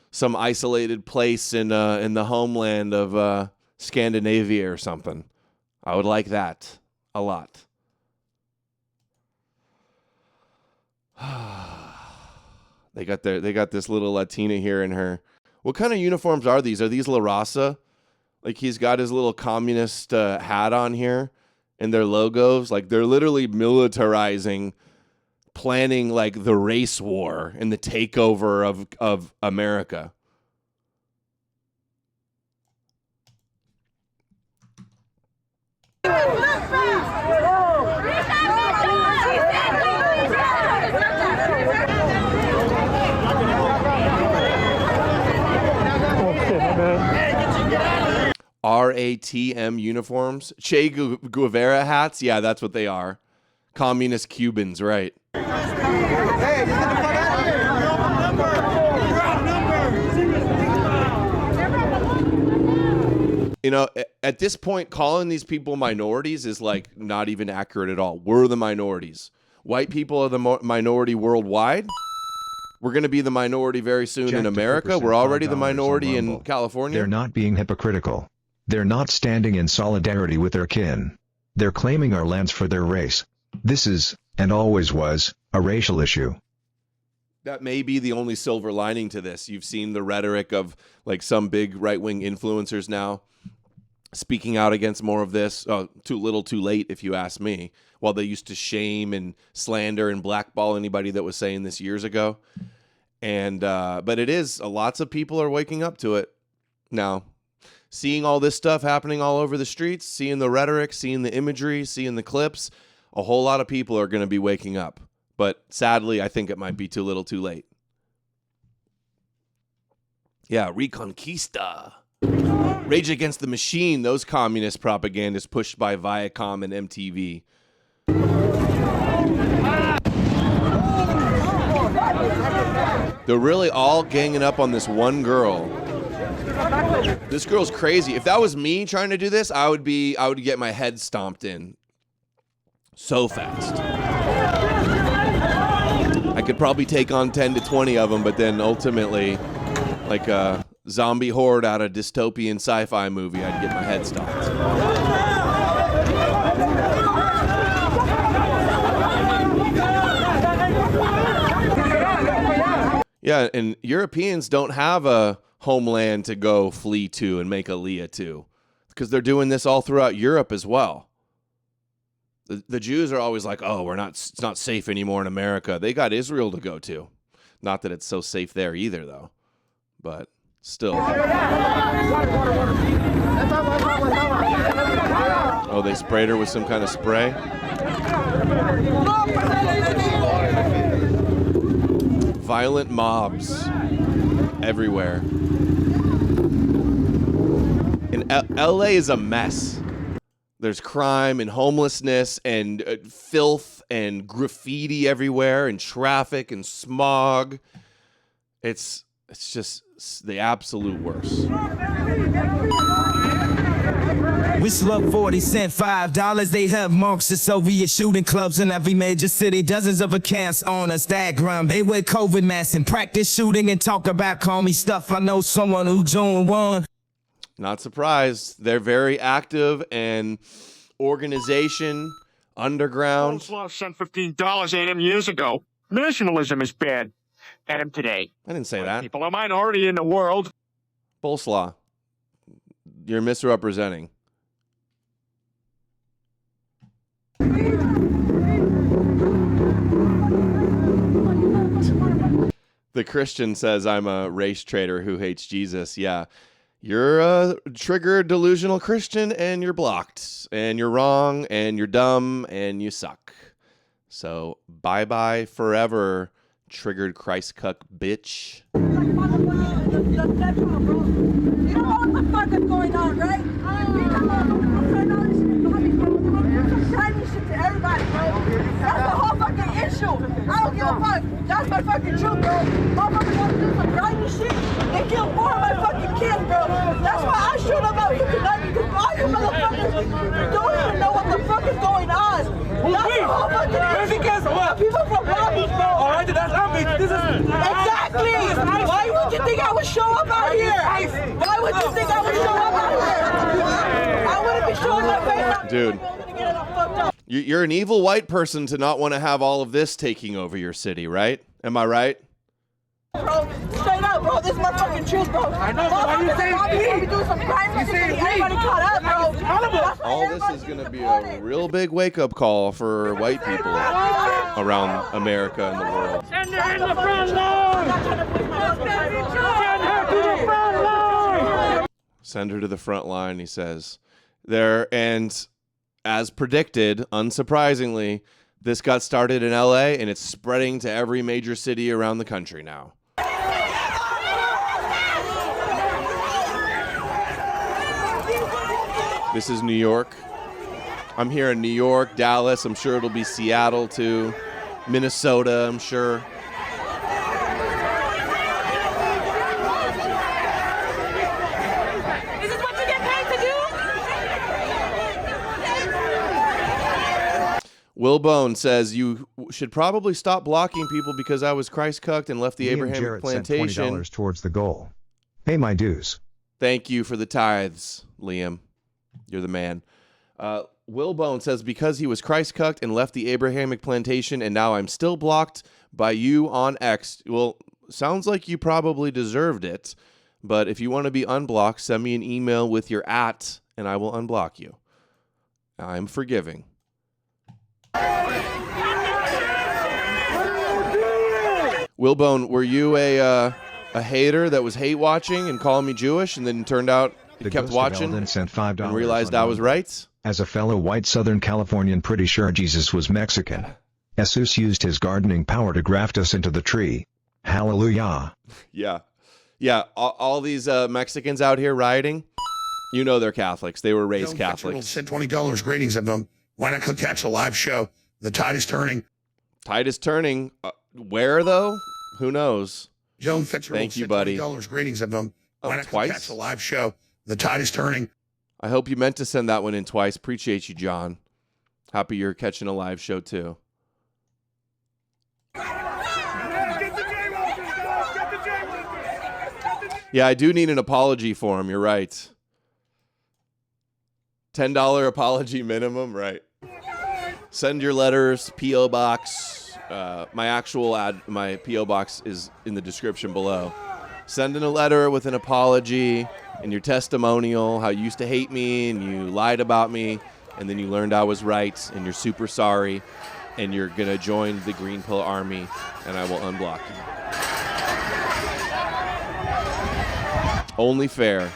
some isolated place in the homeland of Scandinavia or something. I would like that a lot. They got this little Latina here in her. What kind of uniforms are these? Are these La Raza? Like he's got his little communist hat on here and their logos. Like they're literally militarizing, planning like the race war and the takeover of America. RATM uniforms, Che Guevara hats. Yeah, that's what they are. Communist Cubans, right? You know, at this point, calling these people minorities is like not even accurate at all. We're the minorities. White people are the minority worldwide. We're going to be the minority very soon in America. We're already the minority in California. They're not being hypocritical. They're not standing in solidarity with their kin. They're claiming our lands for their race. This is, and always was, a racial issue. That may be the only silver lining to this. You've seen the rhetoric of like some big right-wing influencers now speaking out against more of this. Too little, too late, if you ask me. While they used to shame and slander and blackball anybody that was saying this years ago. And but it is, lots of people are waking up to it now. Seeing all this stuff happening all over the streets, seeing the rhetoric, seeing the imagery, seeing the clips, a whole lot of people are going to be waking up. But sadly, I think it might be too little, too late. Yeah, Reconquista. Rage Against the Machine, those communist propagandists pushed by Viacom and MTV. They're really all ganging up on this one girl. This girl's crazy. If that was me trying to do this, I would get my head stomped in so fast. I could probably take on 10 to 20 of them, but then ultimately, like a zombie horde out of dystopian sci-fi movie, I'd get my head stomped. Yeah, and Europeans don't have a homeland to go flee to and make Aliyah to, because they're doing this all throughout Europe as well. The Jews are always like, oh, it's not safe anymore in America. They got Israel to go to. Not that it's so safe there either, though. But still. Oh, they sprayed her with some kind of spray? Violent mobs everywhere. In LA is a mess. There's crime and homelessness and filth and graffiti everywhere and traffic and smog. It's just the absolute worst. Whistle up 40 cent, $5. They have monks at Soviet shooting clubs in every major city. Dozens of accounts on Instagram. They wear COVID masks and practice shooting and talk about call me stuff. I know someone who joined one. Not surprised. They're very active and organization, underground. Coleslaw sent $15 at him years ago. Nationalism is bad. At him today. I didn't say that. People are a minority in the world. Coleslaw. You're misrepresenting. The Christian says I'm a race traitor who hates Jesus. Yeah. You're a triggered delusional Christian and you're blocked and you're wrong and you're dumb and you suck. So bye-bye forever, triggered Christ cuck bitch. You know what the fuck is going on, right? Shit to everybody, bro. That's the whole fucking issue. I don't give a fuck. That's my fucking truth, bro. Motherfuckers want to do some grimy shit. They kill 4 of my fucking kids, bro. That's why I shoot them up tonight because all you motherfuckers don't even know what the fuck is going on. That's the whole fucking issue. People from lobbies, bro. Alright, that's not me. This is exactly. Why would you think I would show up out here? Why would you think I would show up out here? I wouldn't be showing my face out. Dude. You're an evil white person to not want to have all of this taking over your city, right? Am I right? Bro, straight up, bro. This is my fucking truth, bro. I know. Why you saying me? Do some crime. Everybody caught up, bro. All this is going to be a real big wake-up call for white people around America and the world. Send her in the front line! Send her to the front line! Send her to the front line, he says. There, and as predicted, unsurprisingly, this got started in LA and it's spreading to every major city around the country now. This is New York. I'm here in New York, Dallas. I'm sure it'll be Seattle too. Minnesota, I'm sure. Is this what you get paid to do? Willbone says you should probably stop blocking people because I was Christ cucked and left the Abrahamic Jarrett plantation. Sent $20 towards the goal. Pay my dues. Thank you for the tithes, Liam. You're the man. Willbone says because he was Christ cucked and left the Abrahamic plantation and now I'm still blocked by you on X. Well, sounds like you probably deserved it. But if you want to be unblocked, send me an email with your @ and I will unblock you. I'm forgiving. Willbone, were you a hater that was hate watching and calling me Jewish and then turned out you kept watching and sent $5 and realized I was right? As a fellow white Southern Californian, pretty sure Jesus was Mexican. Jesus used his gardening power to graft us into the tree. Hallelujah. Yeah. Yeah, all these Mexicans out here rioting, you know they're Catholics. They were raised Catholics. Sent $20. Greetings of them. Why not catch a live show? The tide is turning. Tide is turning. Where, though? Who knows? Joan Fitzgerald. Thank you, buddy. $20. Greetings of them. Why not twice? catch a live show? The tide is turning. I hope you meant to send that one in twice. Appreciate you, John. Happy you're catching a live show, too. Yeah, I do need an apology for him. You're right. $10 apology minimum, right? Send your letters, P.O. Box. My P.O. Box is in the description below. Send in a letter with an apology and your testimonial, how you used to hate me and you lied about me, and then you learned I was right, and you're super sorry, and you're going to join the Green Pill Army, and I will unblock you. Only fair.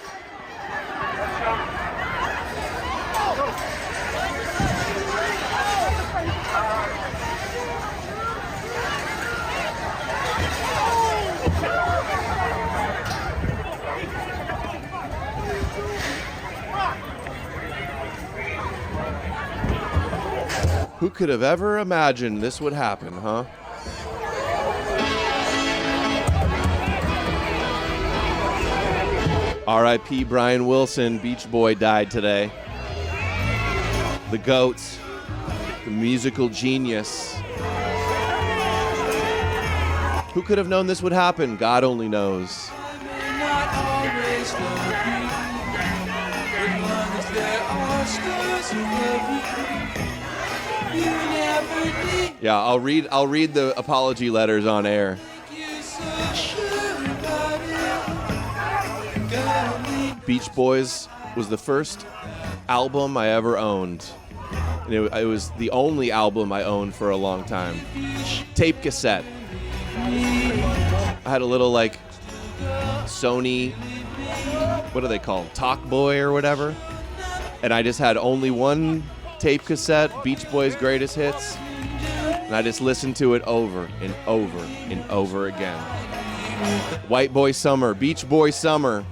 Who could have ever imagined this would happen, huh? R.I.P. Brian Wilson, Beach Boy, died today. The GOAT, the musical genius. Who could have known this would happen? God only knows. Yeah, I'll read the apology letters on air. Beach Boys was the first album I ever owned. And it was the only album I owned for a long time. Tape cassette. I had a little like Sony, what are they called? Talk Boy or whatever. And I just had only one tape cassette, Beach Boys' Greatest Hits. And I just listened to it over and over and over again. White Boy Summer, Beach Boy Summer.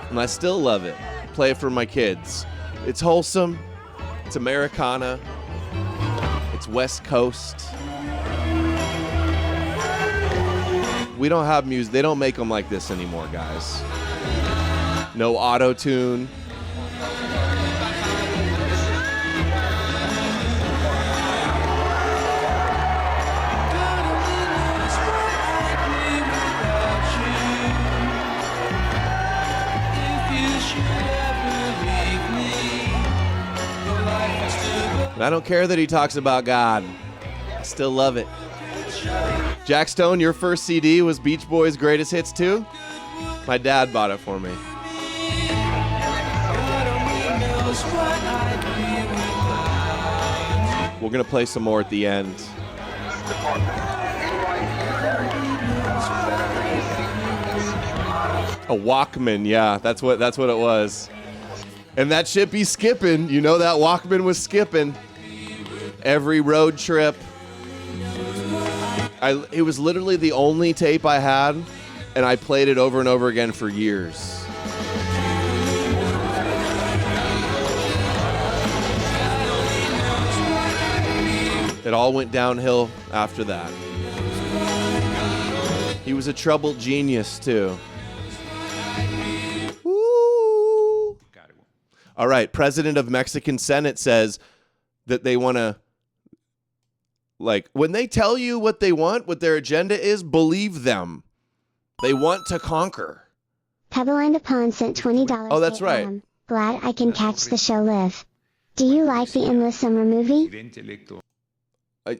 And I still love it. Play it for my kids. It's wholesome. It's Americana. It's West Coast. We don't have music. They don't make them like this anymore, guys. No auto-tune. And I don't care that he talks about God. I still love it. Jack Stone, your first CD was Beach Boys' Greatest Hits too? My dad bought it for me. We're going to play some more at the end. A Walkman, yeah, that's what it was. And that shit be skipping. You know that Walkman was skipping. Every road trip. It was literally the only tape I had, and I played it over and over again for years. It all went downhill after that. He was a troubled genius, too. Woo! All right, President of Mexican Senate says that they want to, like, when they tell you what they want, what their agenda is, believe them. They want to conquer. Pebble Pond sent $20. Oh, that's right. Glad I can catch the show live. Do you like the Endless Summer movie?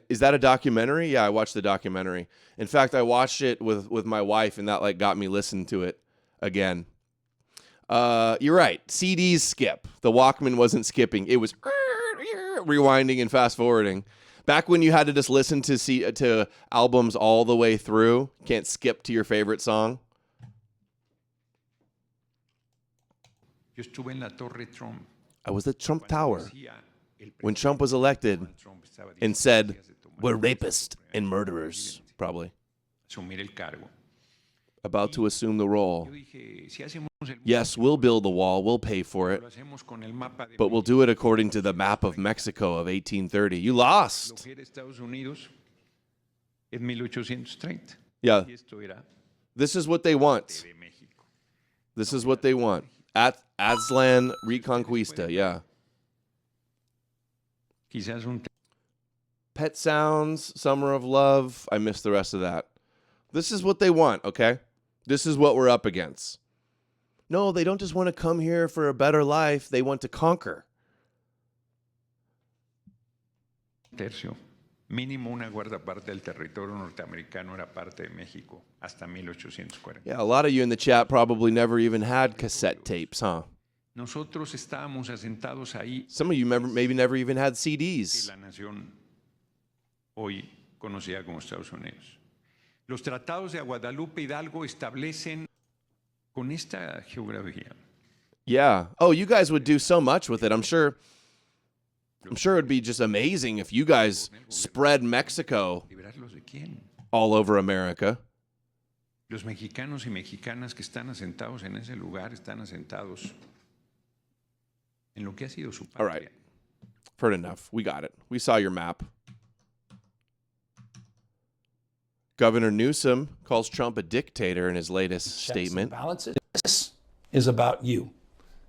Is that a documentary? Yeah, I watched the documentary. In fact, I watched it with my wife, and that like got me listening to it again. You're right. CDs skip. The Walkman wasn't skipping. It was rewinding and fast forwarding. Back when you had to just listen to albums all the way through, can't skip to your favorite song. I was at Trump Tower when Trump was elected and said, "We're rapists and murderers," probably. About to assume the role. Yes, we'll build the wall, we'll pay for it, but we'll do it according to the map of Mexico of 1830. You lost. Yeah. This is what they want. This is what they want. Aztlan Reconquista, yeah. Pet Sounds, Summer of Love. I missed the rest of that. This is what they want, okay? This is what we're up against. No, they don't just want to come here for a better life. They want to conquer. Mínimo una cuarta parte del territorio norteamericano era parte de México hasta 1840. Yeah, a lot of you in the chat probably never even had cassette tapes, huh? Nosotros estábamos asentados ahí. Some of you maybe never even had CDs. La nación hoy conocida como Estados Unidos. Los tratados de Guadalupe Hidalgo establecen con esta geografía. Yeah. Oh, you guys would do so much with it. I'm sure it'd be just amazing if you guys spread Mexico all over America. Los mexicanos y mexicanas que están asentados en ese lugar están asentados en lo que ha sido su patria. All right. Heard enough. We got it. We saw your map. Governor Newsom calls Trump a dictator in his latest statement. Balances. This is about you.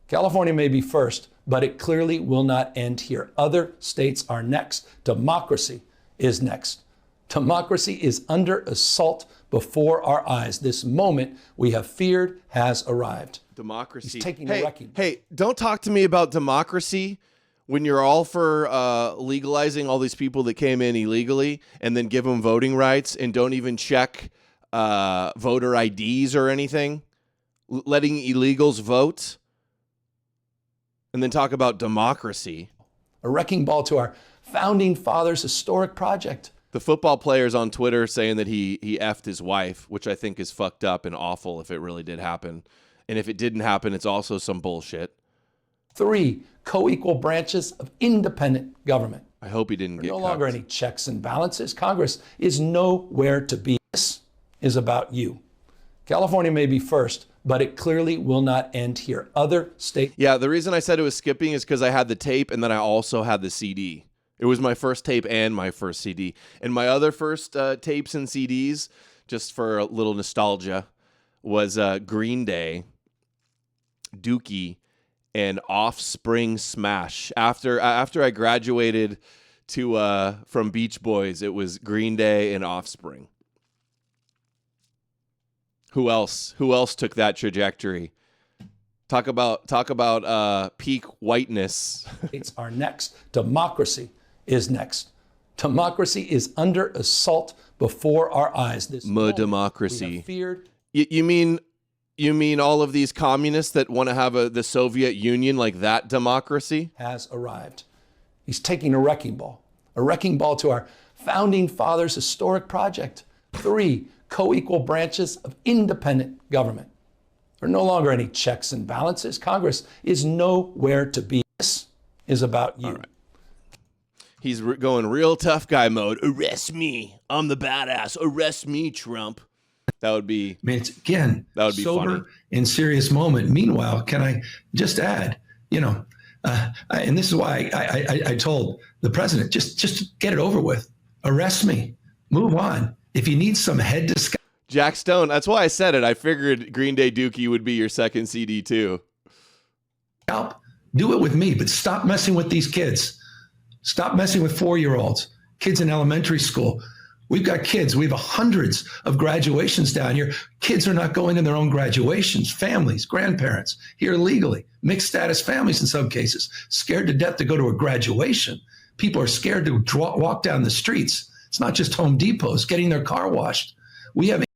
California may be first, but it clearly will not end here. Other states are next. Democracy is next. Democracy is under assault before our eyes. This moment we have feared has arrived. Democracy. He's taking a wrecking. Hey, don't talk to me about democracy when you're all for legalizing all these people that came in illegally and then give them voting rights and don't even check voter IDs or anything, letting illegals vote, and then talk about democracy. A wrecking ball to our founding fathers' historic project. The football player's on Twitter saying that he effed his wife, which I think is fucked up and awful if it really did happen. And if it didn't happen, it's also some bullshit. 3 co-equal branches of independent government. I hope he didn't get no longer any checks and balances. Congress is nowhere to be. This is about you. California may be first, but it clearly will not end here. Other states. Yeah, the reason I said it was skipping is because I had the tape and then I also had the CD. It was my first tape and my first CD. And my other first tapes and CDs, just for a little nostalgia, was Green Day, Dookie, and Offspring Smash. After I graduated from Beach Boys, it was Green Day and Offspring. Who else took that trajectory? Talk about peak whiteness. States are next. Democracy is next. Democracy is under assault before our eyes. This democracy. We have feared. You mean all of these communists that want to have the Soviet Union like that democracy? Has arrived. He's taking a wrecking ball to our founding fathers' historic project. 3 co-equal branches of independent government. There are no longer any checks and balances. Congress is nowhere to be. This is about you. All right. He's going real tough guy mode. Arrest me. I'm the badass. Arrest me, Trump. That would be. I mean, it's, again, that would be sober funny. and serious moment. Meanwhile, can I just add, and this is why I told the president, just get it over with. Arrest me. Move on. If you need some head discussion. Jack Stone, that's why I said it. I figured Green Day Dookie would be your second CD too. Do it with me, but stop messing with these kids. Stop messing with 4-year-olds, kids in elementary school. We've got kids. We have hundreds of graduations down here. Kids are not going to their own graduations. Families, grandparents, here legally, mixed status families in some cases, scared to death to go to a graduation. People are scared to walk down the streets. It's not just Home Depots, getting their car washed. We have